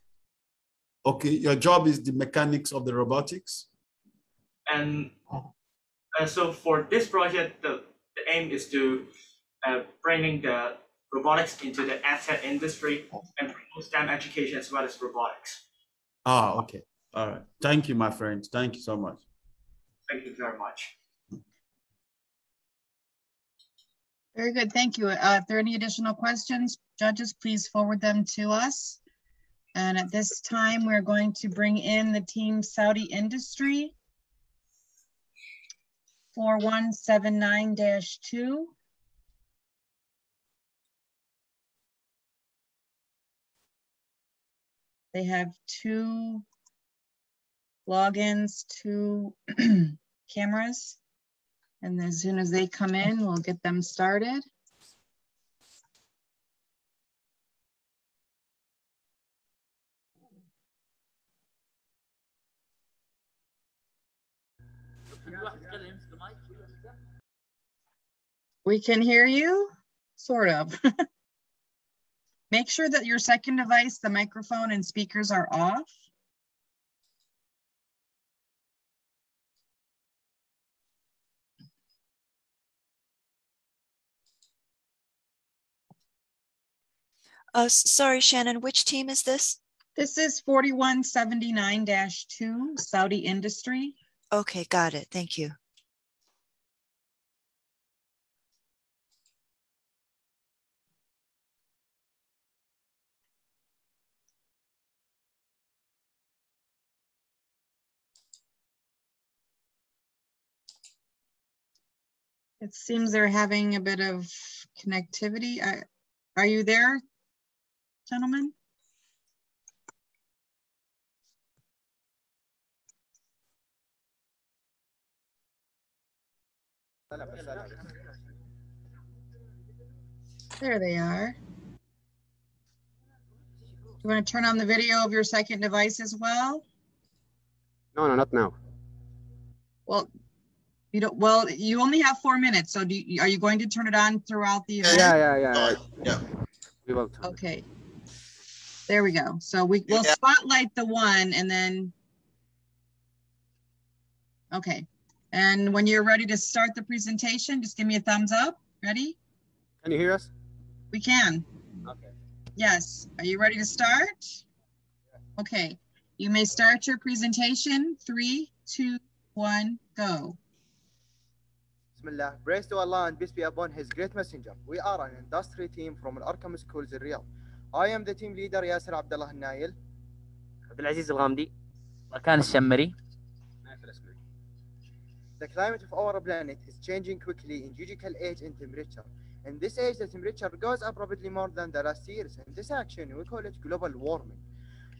Okay, your job is the mechanics of the robotics? And so for this project, the aim is to bringing the robotics into the EdTech industry and promote STEM education as well as robotics. Ah, okay. All right. Thank you, my friend. Thank you so much. Thank you very much. Very good, thank you. If there are any additional questions, judges, please forward them to us. And at this time, we're going to bring in the team Saudi Industry 4179-2. They have 2 logins, 2 cameras. And as soon as they come in, we'll get them started. We can hear you, sort of. Make sure that your second device, the microphone and speakers are off. Sorry, Shannon, which team is this? This is 4179-2, Saudi Industry. Okay, got it. Thank you. It seems they're having a bit of connectivity. Are you there, gentlemen? There they are. You want to turn on the video of your second device as well? No, not now. Well, you don't. Well, you only have 4 minutes. So, are you going to turn it on throughout the event? Yeah. We will. Okay. There we go. So we'll spotlight the one, and then. Okay. And when you're ready to start the presentation, just give me a thumbs up. Ready? Can you hear us? We can. Okay. Yes. Are you ready to start? Okay. You may start your presentation. 3, 2, 1, go. Bismillah. Praise to Allah and peace be upon His great messenger. We are an industry team from Al-Arkham Schools in Riyadh. I am the team leader Yasser Abdullah Nail. Abdulaziz Al-Ghamdi. Makan Al-Shammari. The climate of our planet is changing quickly in geological age and temperature. In this age, the temperature goes up rapidly more than the last years. In this action, we call it global warming.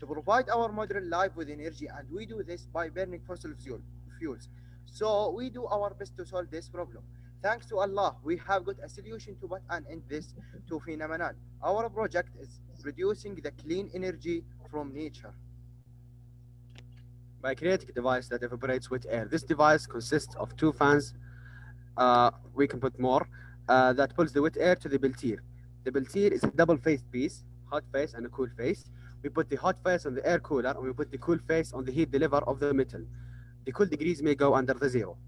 To provide our modern life with energy, and we do this by burning fossil fuels. So we do our best to solve this problem. Thanks to Allah, we have got a solution to put an end this to phenomenon. Our project is producing the clean energy from nature. By creating a device that evaporates wet air. This device consists of 2 fans. We can put more. That pulls the wet air to the Peltier. The Peltier is a double-faced piece, hot face and a cool face. We put the hot face on the air cooler, and we put the cool face on the heat deliver of the metal. The cool degrees may go under the 0.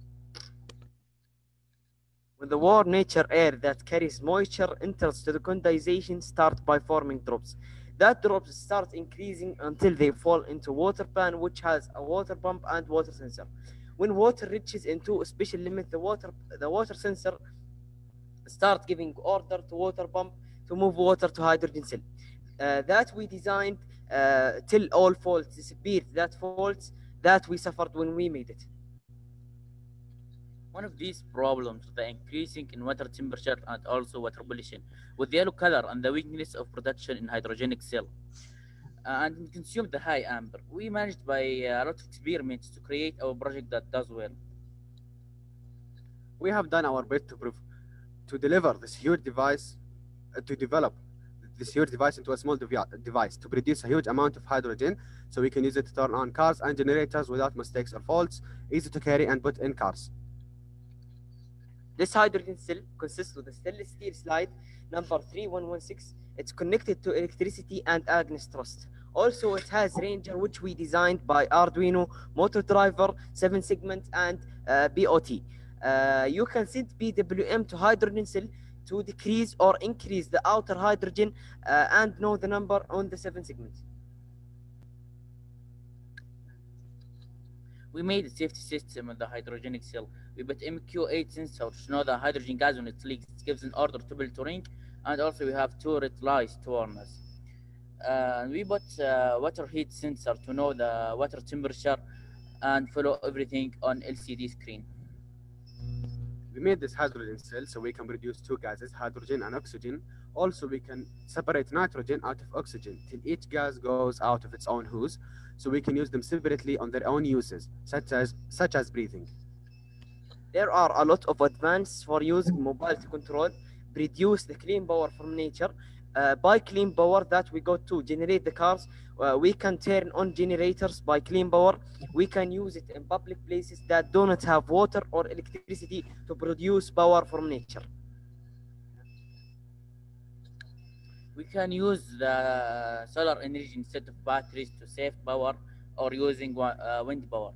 When the warm nature air that carries moisture enters to the condensation, start by forming drops. That drops start increasing until they fall into water pan, which has a water pump and water sensor. When water reaches into a special limit, the water sensor start giving order to water pump to move water to hydrogen cell. That we designed till all faults disappeared. That faults that we suffered when we made it. One of these problems is the increasing in water temperature and also water pollution, with the yellow color and the weakness of production in hydrogenic cell, and consume the high amber. We managed by a lot of experiments to create our project that does well. We have done our best to deliver this huge device, to develop this huge device into a small device to produce a huge amount of hydrogen, so we can use it to turn on cars and generators without mistakes or faults, easy to carry and put in cars. This hydrogen cell consists of the stainless steel slide number 3116. It's connected to electricity and against thrust. Also, it has Ranger, which we designed by Arduino, motor driver, 7-segment, and BOT. You can set PWM to hydrogen cell to decrease or increase the outer hydrogen and know the number on the 7-segment. We made a safety system on the hydrogenic cell. We put MQ8 sensor to know the hydrogen gas when it leaks. It gives an order to build to ring, and also we have 2 red lights to warn us. We put water heat sensor to know the water temperature and follow everything on LCD screen. We made this hydrogen cell so we can produce 2 gases, hydrogen and oxygen. Also, we can separate nitrogen out of oxygen till each gas goes out of its own hose, so we can use them separately on their own uses, such as breathing. There are a lot of advances for using mobile to control, produce the clean power from nature. By clean power that we got to generate the cars, we can turn on generators by clean power. We can use it in public places that do not have water or electricity to produce power from nature. We can use the solar energy instead of batteries to save power or using wind power.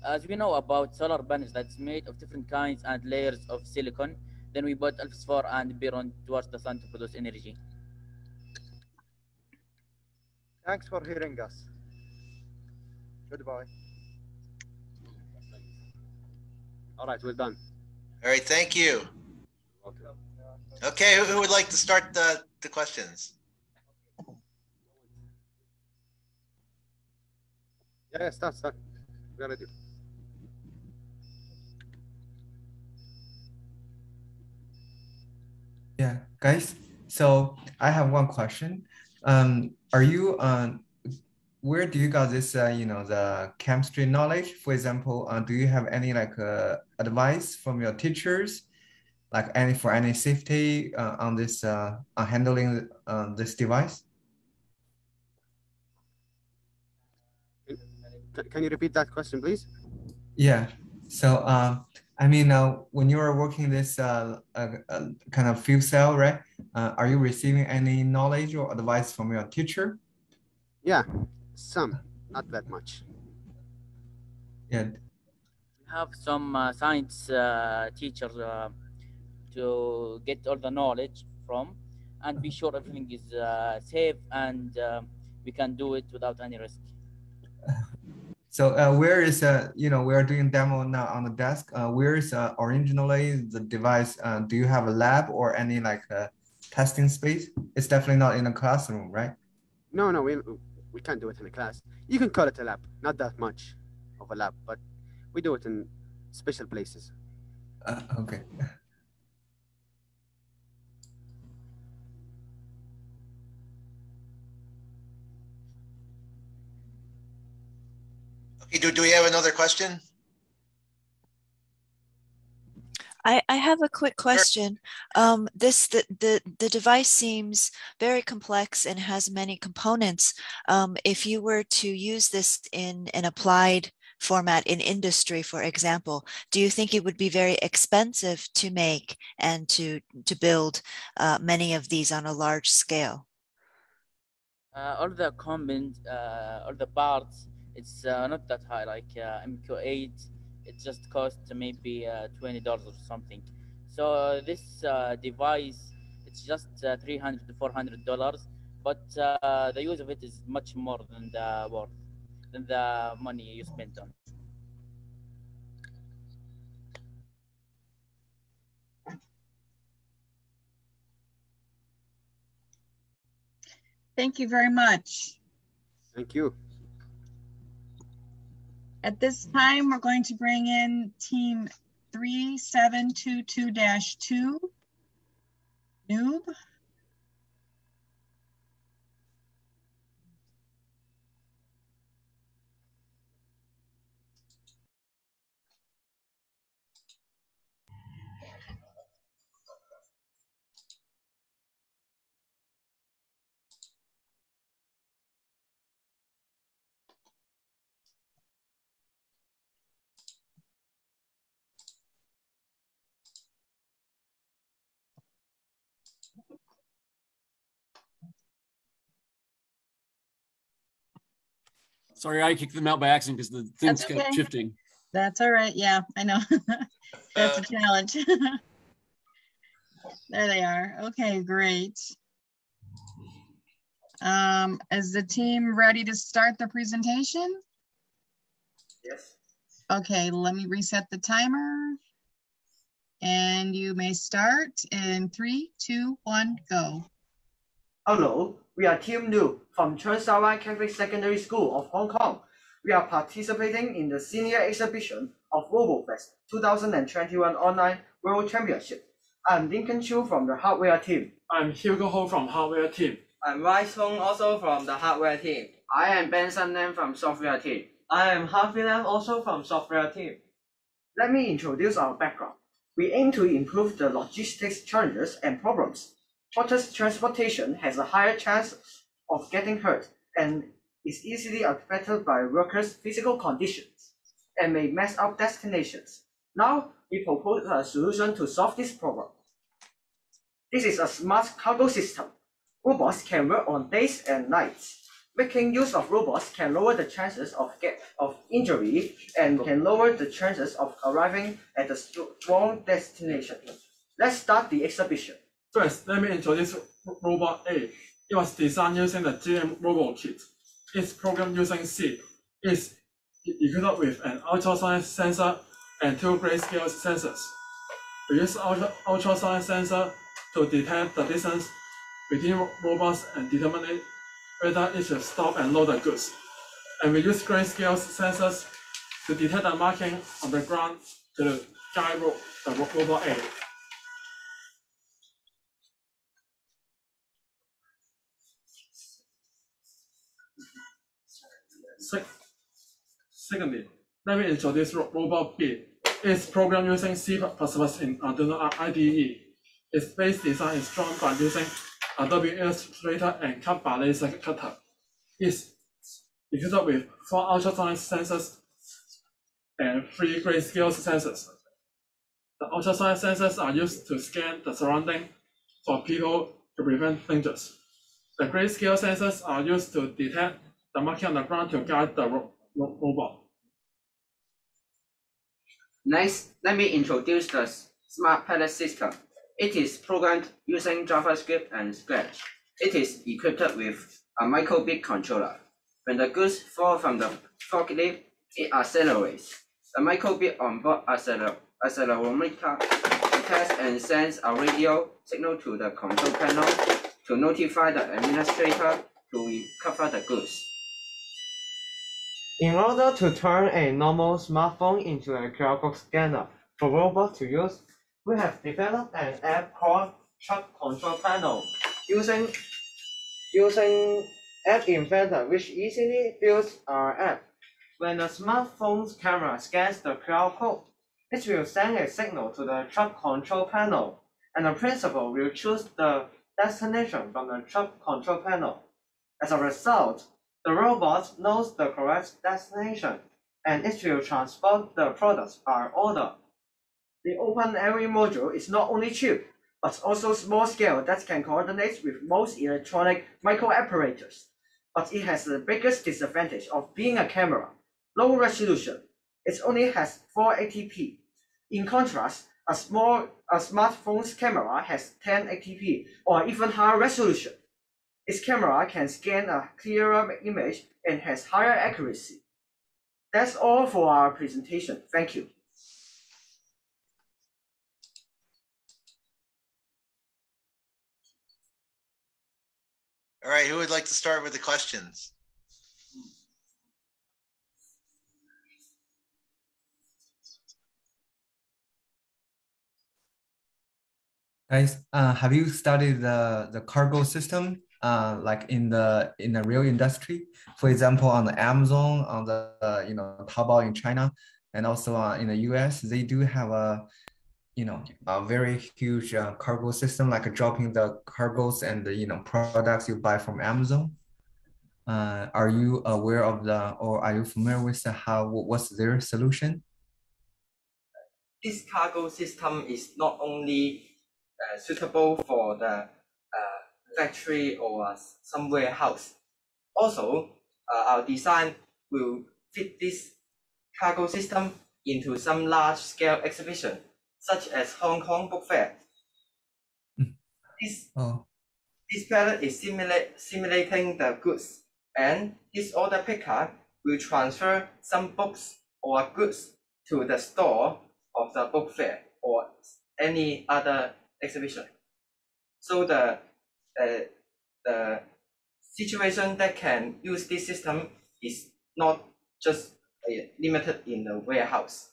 As we know about solar panels that's made of different kinds and layers of silicon, then we put alpha and boron towards the sun to produce energy. Thanks for hearing us. Goodbye. All right, we're done. All right, thank you. Okay, who would like to start the questions? Yeah, start. We're ready. Yeah, guys. So I have one question. Are you where do you got this the chemistry knowledge? For example, do you have any advice from your teachers, like any safety on this on handling this device? Can you repeat that question, please? Yeah. So I mean, when you are working this kind of fuel cell, right? Are you receiving any knowledge or advice from your teacher? Yeah, some, not that much. Yeah. We have some science teachers to get all the knowledge from and be sure everything is safe and we can do it without any risk. So where is we are doing demo now on the desk. Where is originally the device? Do you have a lab or any testing space? It's definitely not in a classroom, right? No, we can't do it in a class. You can call it a lab, not that much of a lab, but we do it in special places. Okay. Okay, do we have another question? I have a quick question. The device seems very complex and has many components. If you were to use this in an applied format in industry, for example, do you think it would be very expensive to make and to build many of these on a large scale? All the components, all the parts, it's not that high, like MQ8, it just costs maybe $20 or something. So this device, it's just $300 to $400, but the use of it is much more than the money you spent on. Thank you very much. Thank you. At this time, we're going to bring in team 3722-2, Noob. Sorry, I kicked them out by accident because the things kept shifting. That's all right. Yeah, I know. That's a challenge. There they are. Okay, great. Is the team ready to start the presentation? Yes. Okay, let me reset the timer. And you may start in 3, 2, 1, go. Hello, we are Team Noob from Chersawai Catholic Secondary School of Hong Kong. We are participating in the senior exhibition of Robofest 2021 Online World Championship. I'm Lincoln Chu from the hardware team. I'm Hugo Ho from hardware team. I'm Rice Hong, also from the hardware team. I am Benson Lam from software team. I am Harvey Lam, also from software team. Let me introduce our background. We aim to improve the logistics challenges and problems. Shortest transportation has a higher chance of getting hurt and is easily affected by workers' physical conditions and may mess up destinations. Now, we propose a solution to solve this problem. This is a smart cargo system. Robots can work on days and nights. Making use of robots can lower the chances of injury and can lower the chances of arriving at the wrong destination. Let's start the exhibition. First, let me introduce Robot A. It was designed using the GM Robo Kit. It's programmed using C. It's equipped with an ultrasonic sensor and 2 grayscale sensors. We use ultrasonic sensor to detect the distance between robots and determine whether it should stop and load the goods. And we use grayscale sensors to detect the marking on the ground to guide the robot A. Secondly, let me introduce Robot B. It's programmed using C++ in Arduino IDE. Its base design is drawn by using Adobe Illustrator and cut by laser cutter. It's equipped with 4 ultrasonic sensors and 3 grayscale sensors. The ultrasonic sensors are used to scan the surrounding for people to prevent dangers. The grayscale sensors are used to detect the marking on the ground to guide the robot. Next, let me introduce the Smart Pallet System. It is programmed using JavaScript and Scratch. It is equipped with a microbit controller. When the goods fall from the forklift, it accelerates. The microbit on board accelerometer detects and sends a radio signal to the control panel to notify the administrator to recover the goods. In order to turn a normal smartphone into a QR code scanner for robots to use, we have developed an app called Truck Control Panel using App Inventor, which easily builds our app. When the smartphone's camera scans the QR code, it will send a signal to the truck control panel, and the principal will choose the destination from the truck control panel. As a result, the robot knows the correct destination, and it will transport the products by order. The OpenAI module is not only cheap, but also small scale that can coordinate with most electronic microapparatus. But it has the biggest disadvantage of being a camera, low resolution. It only has 480p. In contrast, a smartphone's camera has 1080p or even higher resolution. Its camera can scan a clearer image and has higher accuracy. That's all for our presentation. Thank you. All right, who would like to start with the questions? Guys, have you studied the cargo system, like in the real industry? For example, on the Amazon, on the Taobao in China, and also in the US, they do have a very huge cargo system, like dropping the cargos and the products you buy from Amazon. Are you aware of or are you familiar with what's their solution? This cargo system is not only suitable for the factory or some warehouse. Also, our design will fit this cargo system into some large-scale exhibition, such as Hong Kong Book Fair. This pallet is simulating the goods, and this order picker will transfer some books or goods to the store of the book fair or any other exhibition. So the situation that can use this system is not just limited in the warehouse.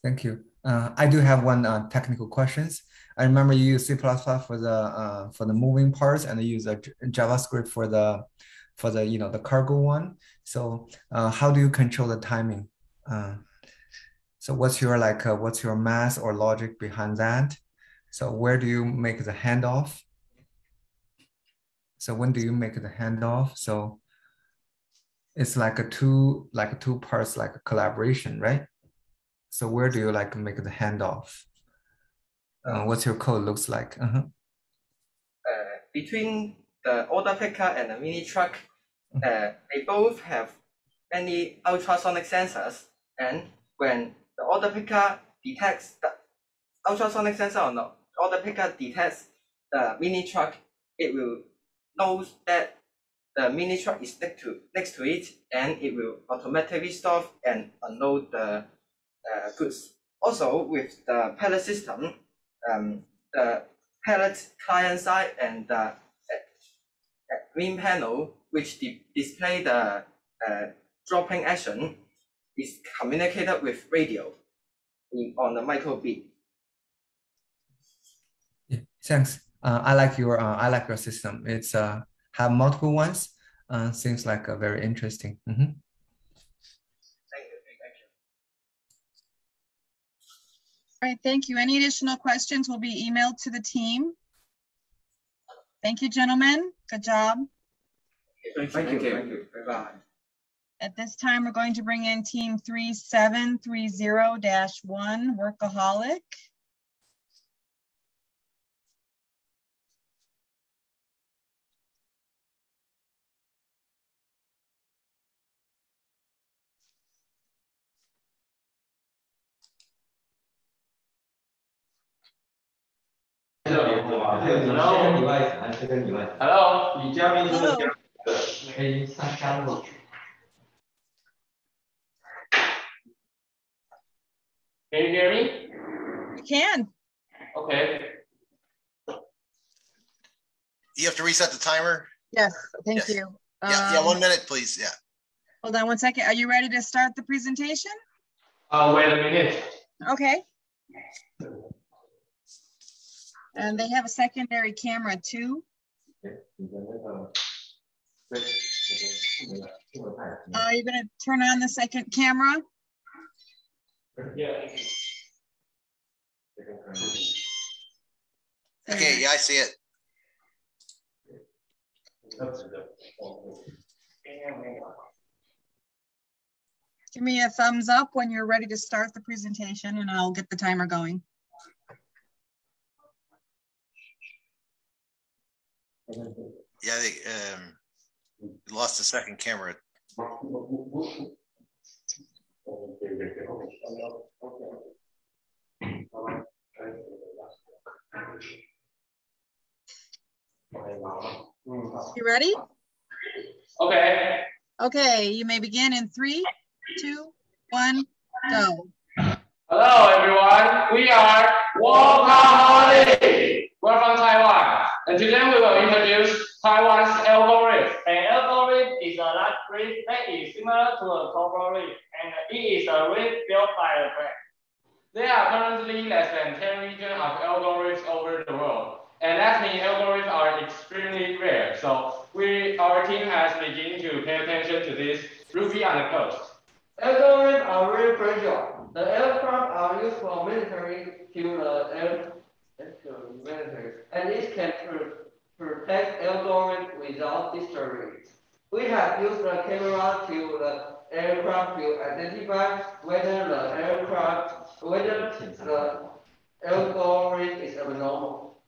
Thank you. I do have one technical questions. I remember you use C++ for the moving parts, and you use a JavaScript for the the cargo one. So how do you control the timing? So what's your math or logic behind that? So where do you make the handoff? So when do you make the handoff? So it's like two parts, like a collaboration, right? So where do you make the handoff? What's your code looks like? Between the order picker and the mini truck, they both have many ultrasonic sensors, and when the order picker detects the ultrasonic sensor on the order picker detects the mini truck, it will know that the mini truck is next to it, and it will automatically stop and unload the goods. Also, with the pallet system, the pallet client side and the green panel, which display the dropping action, is communicated with radio on the micro beat. Yeah, thanks. I like your system. It's have multiple ones. Seems like very interesting. Thank you. All right, thank you. Any additional questions will be emailed to the team. Thank you, gentlemen. Good job. Thank you. Bye-bye. At this time, we're going to bring in team 3730-1, Workaholic. Can you hear me? We can. Okay. You have to reset the timer? Yes, thank you. Yeah, 1 minute, please. Yeah. Hold on one second. Are you ready to start the presentation? Wait a minute. Okay. And they have a secondary camera too. You're gonna turn on the second camera? Yeah. Okay, yeah, I see it. Give me a thumbs up when you're ready to start the presentation and I'll get the timer going. Yeah, they lost the second camera. You ready? Okay. Okay, you may begin in 3, 2, 1, go. Hello, everyone. We are Workaholic. We're from Taiwan, and today we will introduce Taiwan's algorithm. An algorithm is a large reef that is similar to a coral reef, and it is a reef built by a brain. There are currently less than 10 regions of algorithms over the world, and that means algorithms are extremely rare. So our team has begun to pay attention to this Ruby on the coast. Algorithms are very fragile. The aircraft are used for military and it can protect algorithms without disturbing. We have used the camera to the aircraft to identify whether the algorithm is abnormal.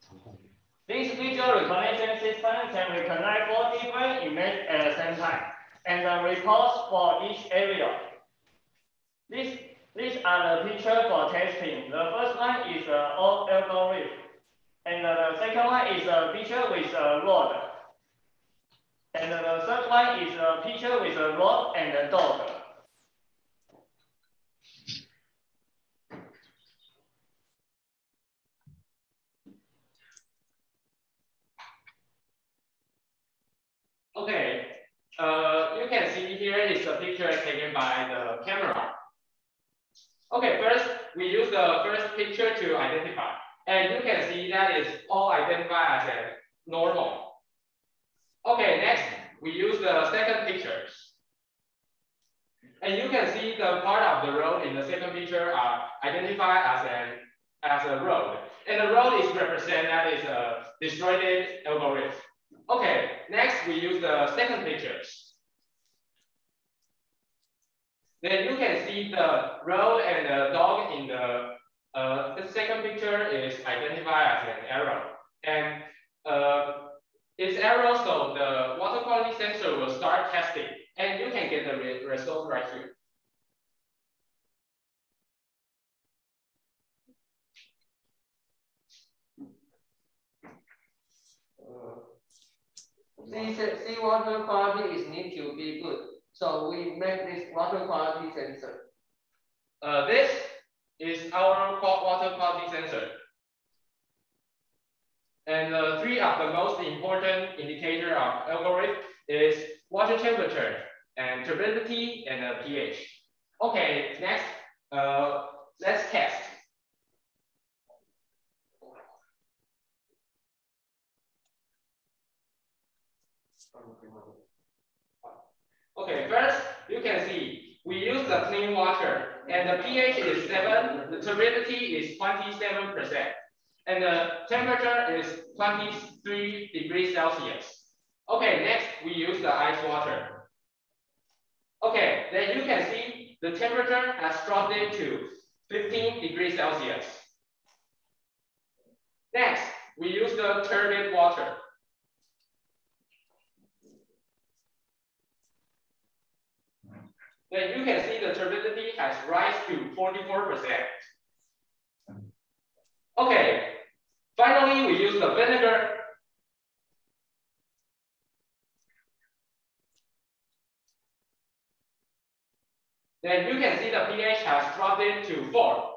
This visual recognition system can recognize 4 different images at the same time, and the reports for each area. These are the pictures for testing. The first one is the old algorithm, and the second one is a picture with a rod. And the third one is a picture with a rod and a dog. Okay, you can see here is a picture taken by the camera. Okay, first we use the first picture to identify, and you can see that is all identified as a normal. Okay, next we use the second pictures, and you can see the part of the road in the second picture are identified as a road, and the road is represented as a disjointed algorithm. Okay, next we use the second pictures. Then you can see the road and the dog in the second picture is identified as an arrow. And it's arrow, so the water quality sensor will start testing. And you can get the result right here. Seawater quality is need to be good. So we make this water quality sensor. This is our water quality sensor. And three of the most important indicator of algorithm is water temperature and turbidity and pH. Okay, next, let's test. Okay, first, you can see we use the clean water and the pH is 7, the turbidity is 27%, and the temperature is 23 degrees Celsius. Okay, next, we use the ice water. Okay, then you can see the temperature has dropped to 15 degrees Celsius. Next, we use the turbid water. Then you can see the turbidity has risen to 44%. Okay, finally we use the vinegar. Then you can see the pH has dropped to 4.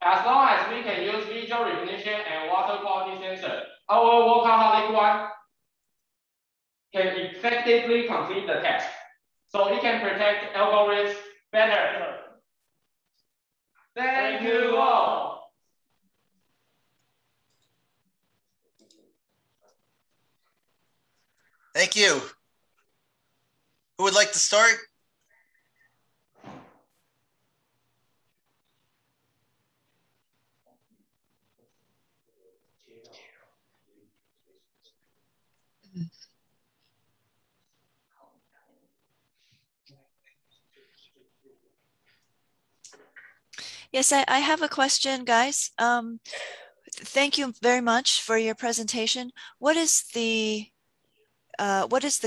As long as we can use visual recognition and water quality sensor, our workaholic one can effectively complete the test. So it can protect algorithms better. Thank you all. Thank you. Who would like to start? Yes, I have a question, guys. Thank you very much for your presentation. What is the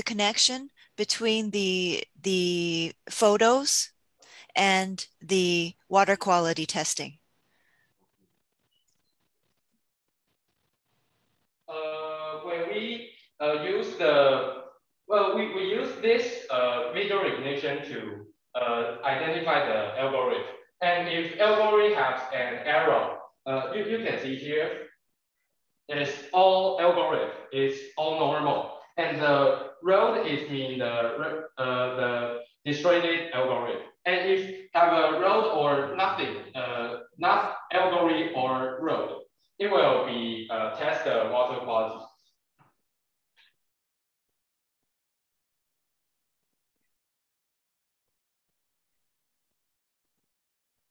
connection between the photos and the water quality testing? When we use we use this visual recognition to identify the algorithm. And if algorithm has an error, you can see here, it's all algorithm, it's all normal. And the road is mean the destroyed algorithm. And if have a road or nothing, not algorithm or road, it will be test the water quality.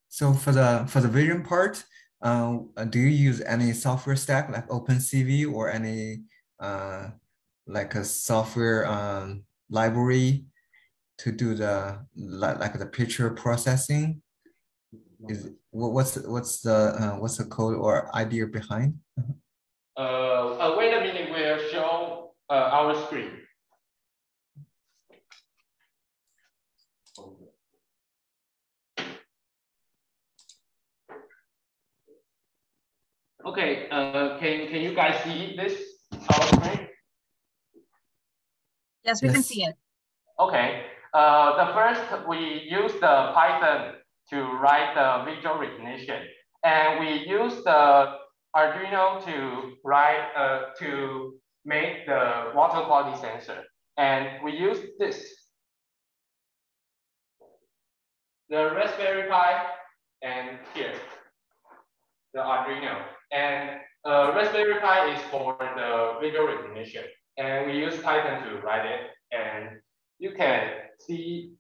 So for the vision part, do you use any software stack like OpenCV or any like a software library to do the like the picture processing? Is what's the code or idea behind? Wait a minute, we'll show our screen. Okay, can you guys see this our screen? Yes, we can see it. Okay, the first we use the Python to write the visual recognition, and we use the Arduino to write to make the water quality sensor, and we use this, the Raspberry Pi, and here the Arduino, and Raspberry Pi is for the visual recognition, and we use Python to write it, and you can see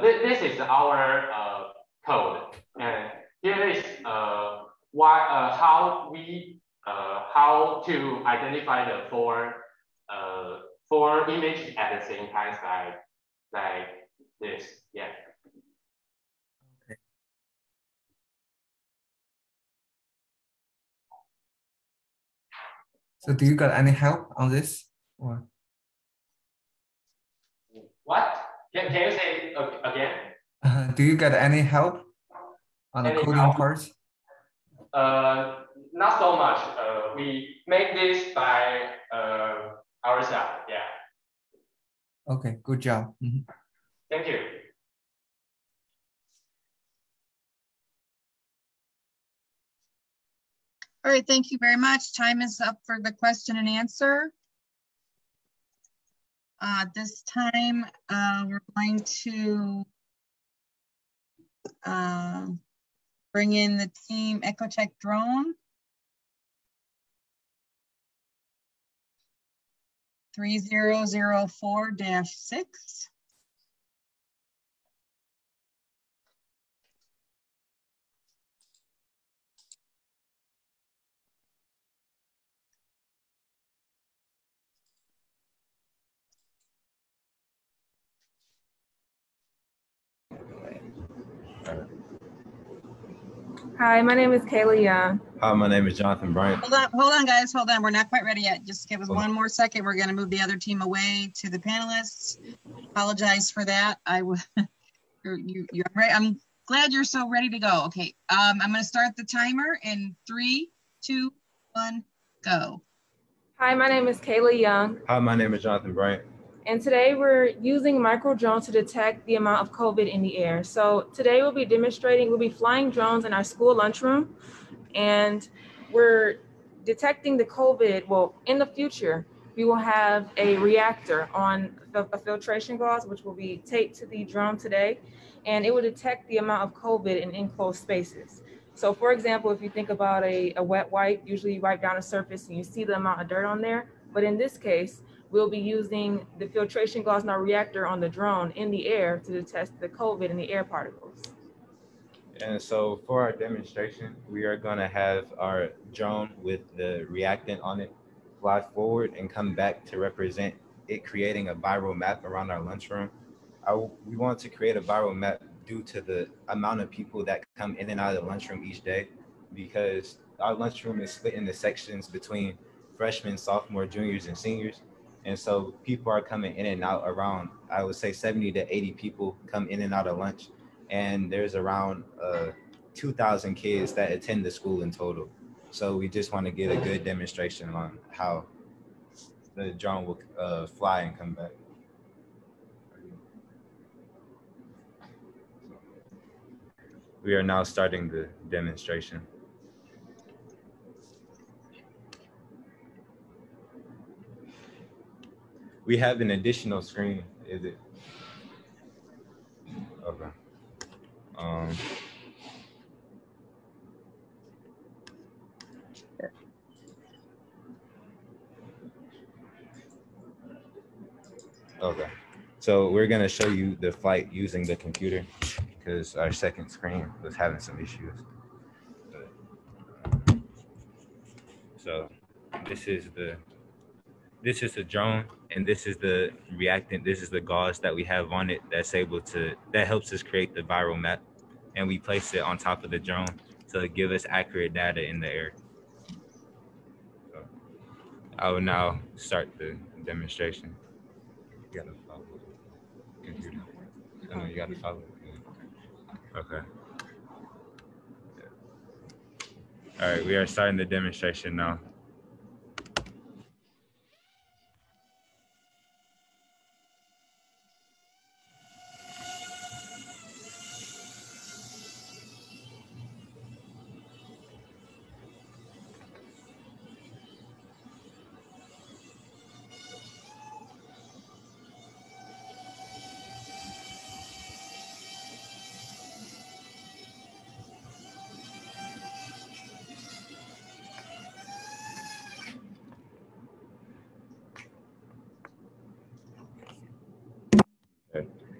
this is our code, and here is how to identify the four images at the same time, like this. Yeah. Okay. So do you got any help on this? Or? What? Can you say again? Do you get any help on the coding part? Not so much. We make this by ourselves. Yeah. Okay, good job. Thank you. All right, thank you very much. Time is up for the question and answer. This time, we're going to bring in the team Ecotec drone. 3004-6. Hi, my name is Kayla Young. Hi, my name is Jonathan Bryant. Hold on, guys, hold on. We're not quite ready yet. Just give us one more second. We're gonna move the other team away to the panelists. Apologize for that. You're right. I'm glad you're so ready to go. Okay, I'm gonna start the timer in 3, 2, 1, go. Hi, my name is Kayla Young. Hi, my name is Jonathan Bryant. And today we're using micro drones to detect the amount of COVID in the air. So today we'll be flying drones in our school lunchroom, and we're detecting the COVID. Well, in the future, we will have a reactor on a filtration gauze, which will be taped to the drone today, and it will detect the amount of COVID in enclosed spaces. So for example, if you think about a wet wipe, usually you wipe down a surface and you see the amount of dirt on there. But in this case, we'll be using the filtration gauze in our reactor on the drone in the air to detect the COVID in the air particles. And so for our demonstration, we are going to have our drone with the reactant on it fly forward and come back to represent it creating a viral map around our lunchroom. We want to create a viral map due to the amount of people that come in and out of the lunchroom each day, because our lunchroom is split into sections between freshmen, sophomore, juniors, and seniors. And so people are coming in and out around, I would say 70 to 80 people come in and out of lunch. And there's around 2,000 kids that attend the school in total. So we just want to get a good demonstration on how the drone will fly and come back. We are now starting the demonstration. We have an additional screen, is it? Okay. Okay. So we're gonna show you the flight using the computer because our second screen was having some issues. So this is the drone, and this is the reactant. This is the gauze that we have on it that helps us create the viral map, and we place it on top of the drone to give us accurate data in the air. So I will now start the demonstration. You gotta follow the computer. No, you gotta follow it. Okay. All right, we are starting the demonstration now.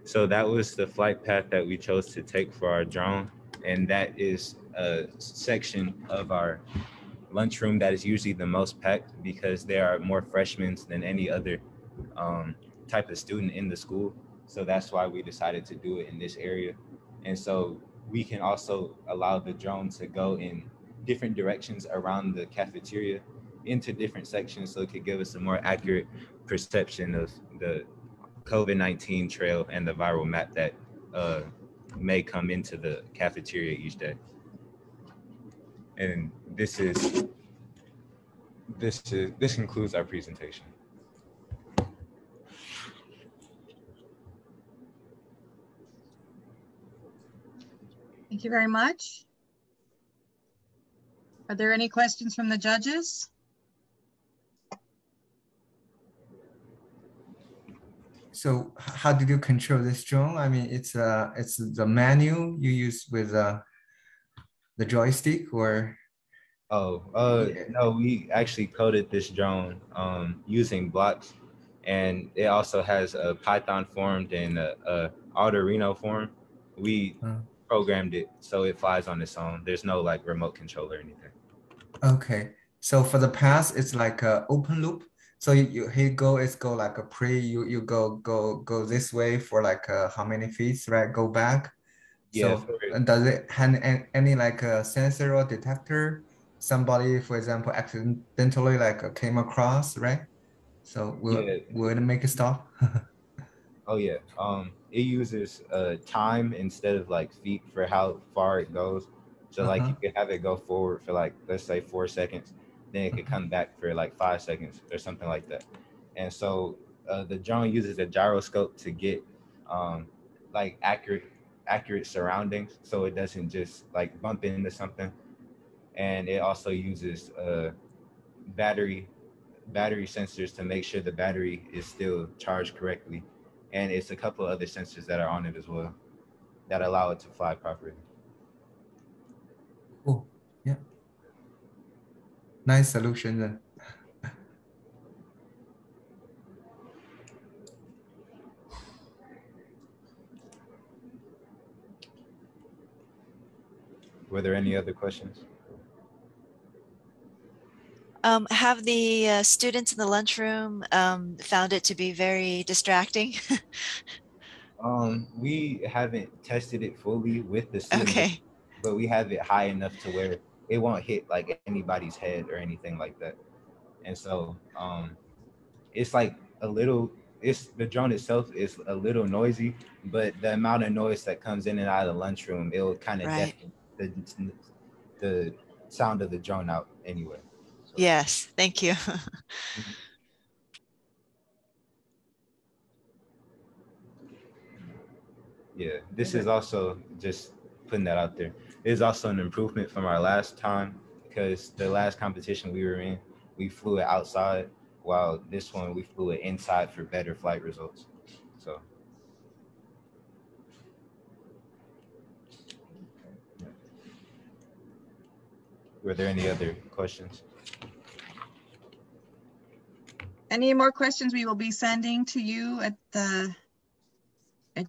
So that was the flight path that we chose to take for our drone. And that is a section of our lunchroom that is usually the most packed because there are more freshmen than any other type of student in the school. So that's why we decided to do it in this area. And so we can also allow the drone to go in different directions around the cafeteria into different sections so it could give us a more accurate perception of the COVID-19 trail and the viral map that may come into the cafeteria each day. And this concludes our presentation. Thank you very much. Are there any questions from the judges? So how did you control this drone? I mean, it's the menu you use with the joystick, or? No, we actually coded this drone using blocks, and it also has a Python form and a Arduino form. We programmed it so it flies on its own. There's no like remote control or anything. Okay, so for the pass, it's like a open loop. So you go like a you go this way for like how many feet, right? Go back. Yeah. So does it have any like a sensor or detector? Somebody, for example, accidentally like came across, right? So will it make a stop? Oh yeah. It uses time instead of like feet for how far it goes. So like you could have it go forward for like, let's say 4 seconds, then it could come back for like 5 seconds or something like that. And so the drone uses a gyroscope to get like accurate surroundings, so it doesn't just like bump into something. And it also uses battery sensors to make sure the battery is still charged correctly. And it's a couple of other sensors that are on it as well that allow it to fly properly. Cool. Yeah. Nice solution then. Were there any other questions? Have the students in the lunchroom found it to be very distracting? We haven't tested it fully with the students, okay, but we have it high enough to where it won't hit like anybody's head or anything like that. And so it's like the drone itself is a little noisy, but the amount of noise that comes in and out of the lunchroom, it will kind of deafen the sound of the drone out anyway. So. Yes, thank you. Yeah, this is also, just putting that out there, it is also an improvement from our last time, because the last competition we were in, we flew it outside, while this one we flew it inside for better flight results. So. Yeah. Were there any other questions? Any more questions we will be sending to you at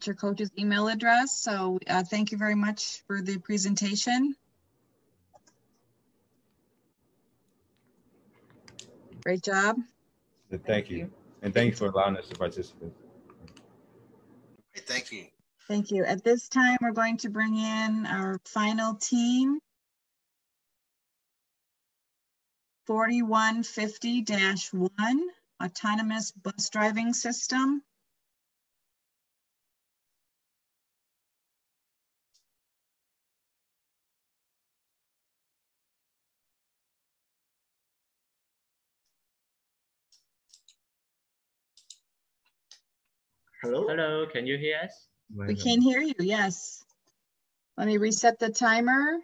your coach's email address. So thank you very much for the presentation. Great job. Thank you. And thank you for allowing us to participate. Great, thank you. Thank you. At this time, we're going to bring in our final team. 4150-1, autonomous bus driving system. Hello? Hello, can you hear us? We can hear you, yes. Let me reset the timer.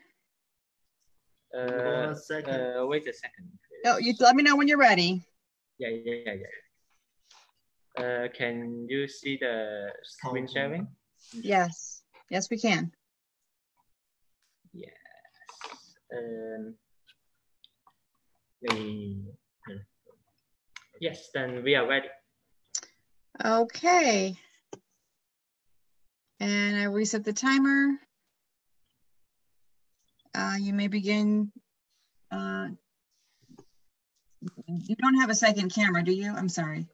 Wait a second. Oh, you let me know when you're ready. Yeah. Can you see the screen sharing? Yes, yes, we can. Yes. Yes, then we are ready. Okay. And I reset the timer. You may begin. You don't have a second camera, do you? I'm sorry.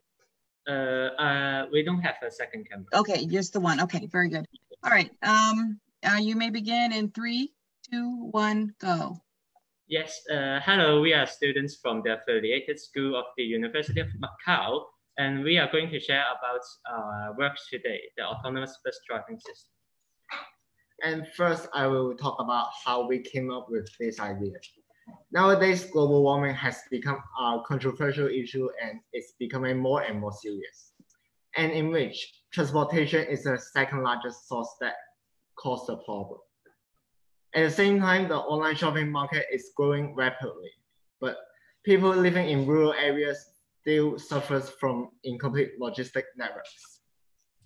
We don't have a second camera. Okay, just the one. Okay, very good. All right. You may begin in 3, 2, 1, go. Yes. Hello, we are students from the affiliated school of the University of Macau, and we are going to share about our work today, the autonomous bus driving system. And first, I will talk about how we came up with this idea. Nowadays, global warming has become a controversial issue and it's becoming more and more serious, and in which transportation is the second largest source that causes the problem. At the same time, the online shopping market is growing rapidly, but people living in rural areas still suffers from incomplete logistic networks.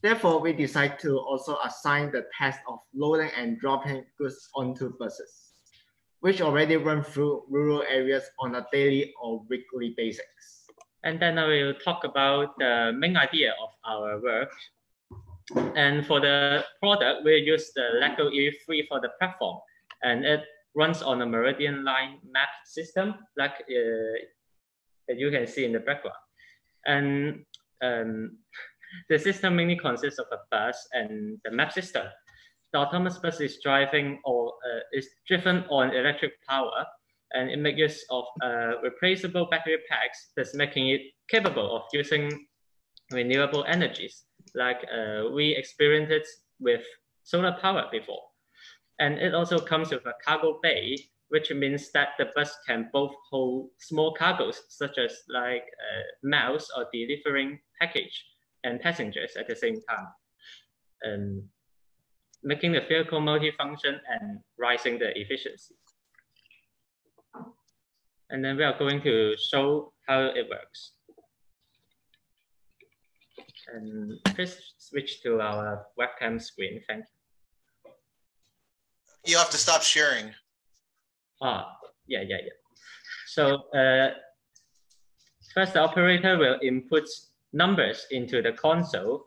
Therefore, we decide to also assign the task of loading and dropping goods onto buses, which already run through rural areas on a daily or weekly basis. And then I will talk about the main idea of our work. And for the product, we use the LEGO E3 for the platform, and it runs on a Meridian line map system, like you can see in the background. And the system mainly consists of a bus and the map system. The autonomous bus is driven on electric power, and it makes use of replaceable battery packs, thus making it capable of using renewable energies, like we experienced it with solar power before. And it also comes with a cargo bay, which means that the bus can both hold small cargos, such as like mails or delivering package and passengers at the same time, making the vehicle multifunction and rising the efficiency. And then we are going to show how it works. And please switch to our webcam screen. Thank you. You have to stop sharing. Yeah. So first, the operator will input numbers into the console,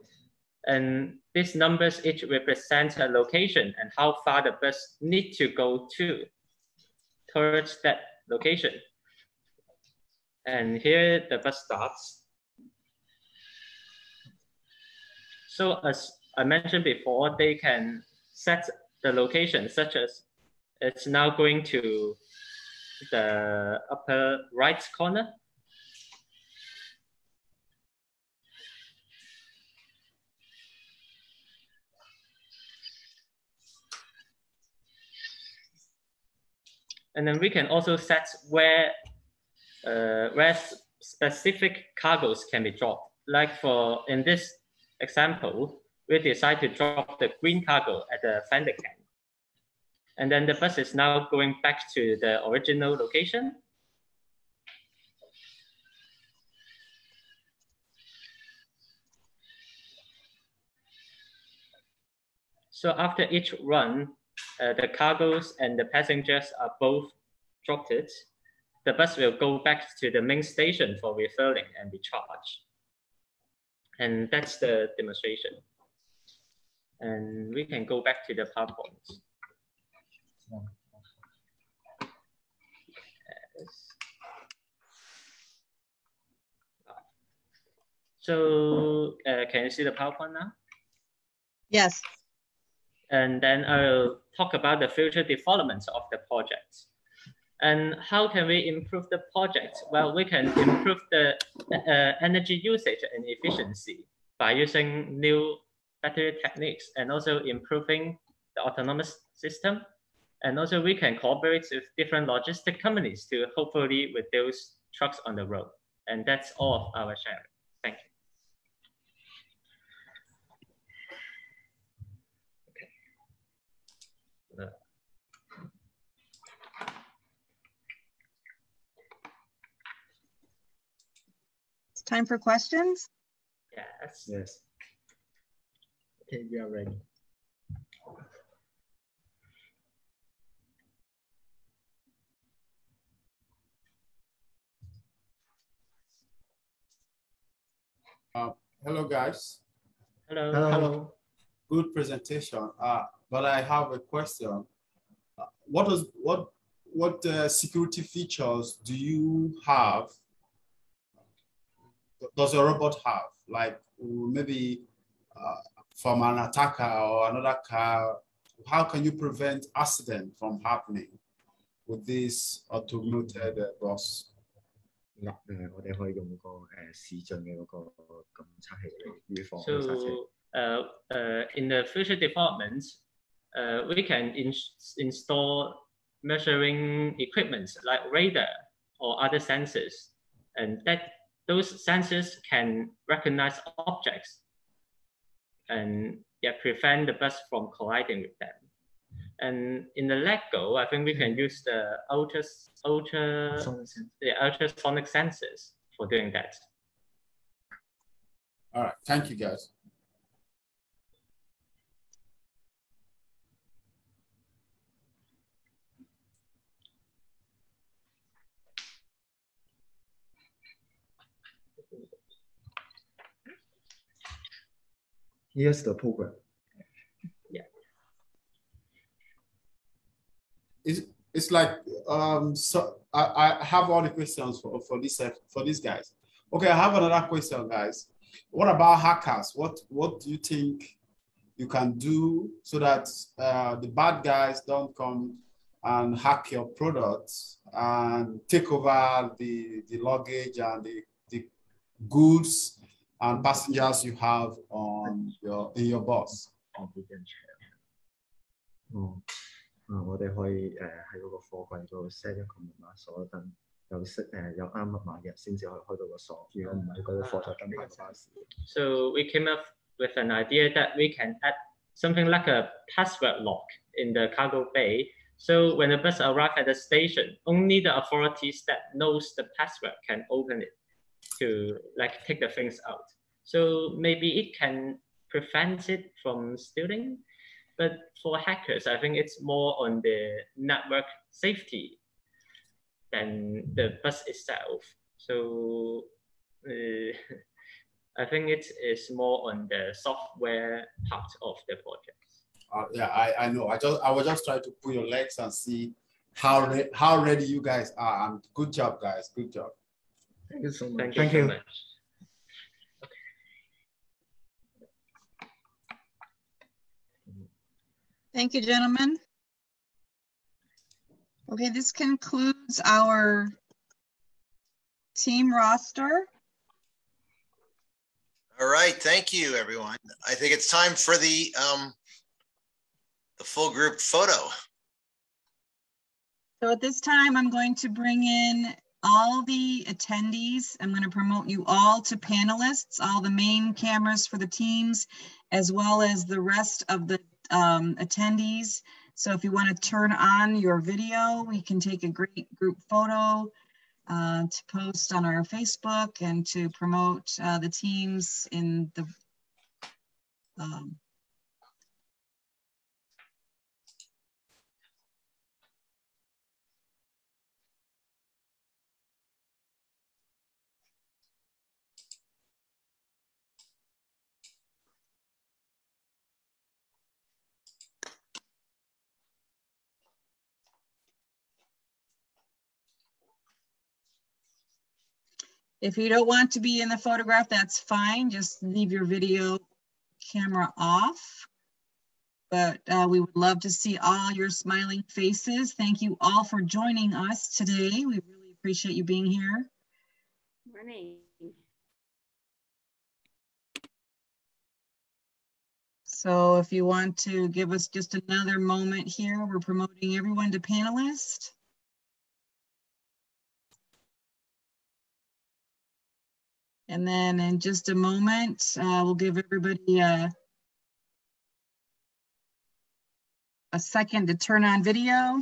and these numbers each represent a location and how far the bus needs to go towards that location. And here the bus starts. So as I mentioned before, they can set the location, such as it's now going to the upper right corner. And then we can also set where specific cargoes can be dropped. Like in this example, we decide to drop the green cargo at the fender can. And then the bus is now going back to the original location. So after each run, the cargoes and the passengers are both dropped. The bus will go back to the main station for refilling and recharge. And that's the demonstration. And we can go back to the PowerPoint. So can you see the PowerPoint now? Yes. And then I'll talk about the future developments of the project. And how can we improve the project? Well, we can improve the energy usage and efficiency by using new battery techniques and also improving the autonomous system. And also we can cooperate with different logistic companies to hopefully reduce trucks on the road. And that's all of our sharing. Thank you. Okay. It's time for questions. Yes. Okay, we are ready. Hello, guys. Hello. Good presentation. But I have a question. What security features do you have? Does a robot have? Like maybe from an attacker or another car? How can you prevent accident from happening with this automated bus? 我哋可以用個視像嘅嗰個感測器嚟預防 So in the future developments, we can install measuring equipment like radar or other sensors, and that those sensors can recognize objects and prevent the bus from colliding with them. And in the LEGO, I think we can use the ultrasonic sensors for doing that. All right, thank you guys. Here's the program. Yeah. It's like so I have all the questions for these guys. Okay, I have another question, guys. What about hackers? What do you think you can do so that the bad guys don't come and hack your products and take over the luggage and the goods and passengers you have on in your bus? 我哋可以喺嗰個貨櫃度 set 一個密碼鎖，等有啱密碼嘅先至可以開到個鎖。如果唔係，嗰啲貨就跟埋個巴士。So we came up with an idea that we can add something like a password lock in the cargo bay. So when the bus arrives at the station, only the authorities that knows the password can open it to like take the things out. So maybe it can prevent it from stealing. But for hackers, I think it's more on the network safety than the bus itself. So I think it is more on the software part of the project. Yeah, I know. I was just trying to pull your legs and see how ready you guys are. And good job, guys. Good job. Thank you so much. Thank you so much. Thank you, gentlemen. Okay, this concludes our team roster. All right, thank you, everyone. I think it's time for the full group photo. So at this time, I'm going to bring in all the attendees. I'm going to promote you all to panelists, all the main cameras for the teams, as well as the rest of the attendees. So if you want to turn on your video, we can take a great group photo to post on our Facebook and to promote the teams in the If you don't want to be in the photograph, that's fine. Just leave your video camera off. But we would love to see all your smiling faces. Thank you all for joining us today. We really appreciate you being here. Morning. So if you want to give us just another moment here, we're promoting everyone to panelist. And then in just a moment, we'll give everybody a second to turn on video.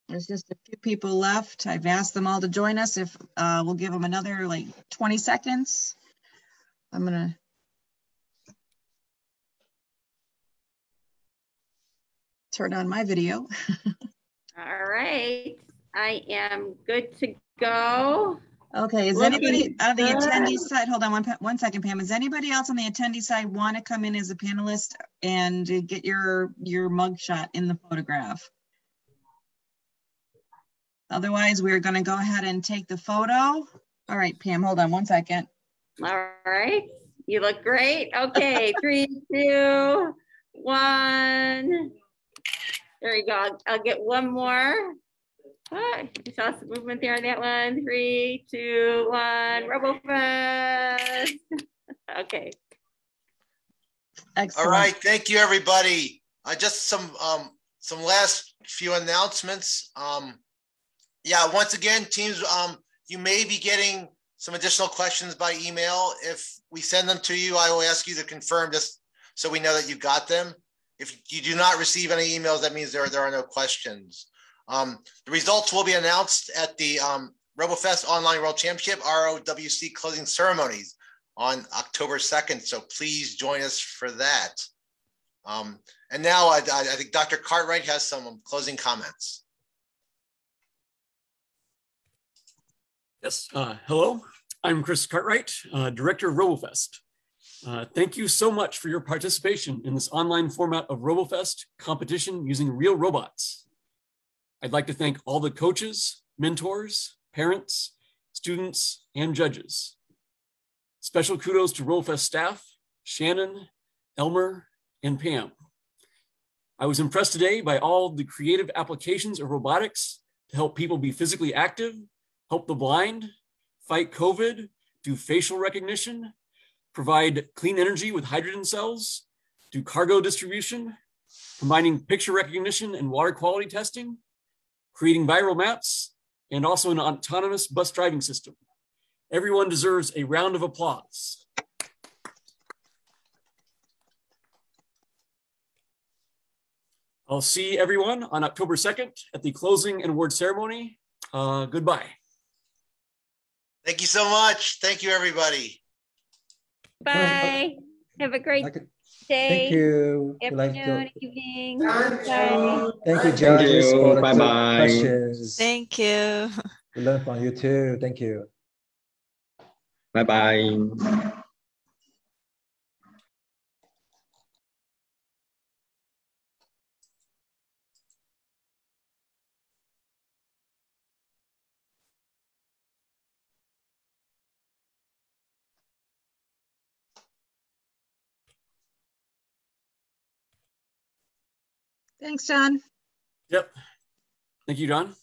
There's just a few people left. I've asked them all to join us. If we'll give them another like 20 seconds. I'm gonna. Turn on my video. All right, I am good to go. Okay, is anybody on the attendee side, hold on one second, Pam. Is anybody else on the attendee side want to come in as a panelist and get your mugshot in the photograph? Otherwise, we're going to go ahead and take the photo. All right, Pam, hold on one second. All right, you look great. Okay, 3, 2, 1. There you go. I'll get one more. I saw some movement there on that one. 3, 2, 1. Robofest. Okay. Excellent. All right, thank you, everybody. Just some last few announcements. Yeah, once again, teams, you may be getting some additional questions by email. If we send them to you, I will ask you to confirm just so we know that you got them. If you do not receive any emails, that means there are no questions. The results will be announced at the Robofest Online World Championship ROWC closing ceremonies on October 2nd. So please join us for that. And now I think Dr. Cartwright has some closing comments. Yes, hello, I'm Chris Cartwright, Director of Robofest. Thank you so much for your participation in this online format of Robofest competition using real robots. I'd like to thank all the coaches, mentors, parents, students, and judges. Special kudos to Robofest staff, Shannon, Elmer, and Pam. I was impressed today by all the creative applications of robotics to help people be physically active, help the blind, fight COVID, do facial recognition, provide clean energy with hydrogen cells, do cargo distribution, combining picture recognition and water quality testing, creating viral maps, and also an autonomous bus driving system. Everyone deserves a round of applause. I'll see everyone on October 2nd at the closing and award ceremony. Goodbye. Thank you so much. Thank you, everybody. Bye. Have a great day. Thank you. Afternoon, evening. Bye. Thank you, judges, for the Bye-bye. questions. Thank you. We learn from you too. Thank you. Bye-bye. Thanks, John. Yep. Thank you, John.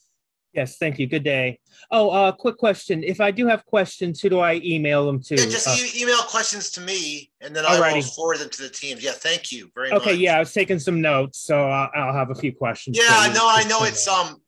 Yes, thank you. Good day. Oh, quick question. If I do have questions, who do I email them to? Yeah, just email questions to me, and then I will forward them to the teams. Yeah, thank you very much. Okay, yeah, I was taking some notes, so I'll have a few questions. Yeah, no, I know it's not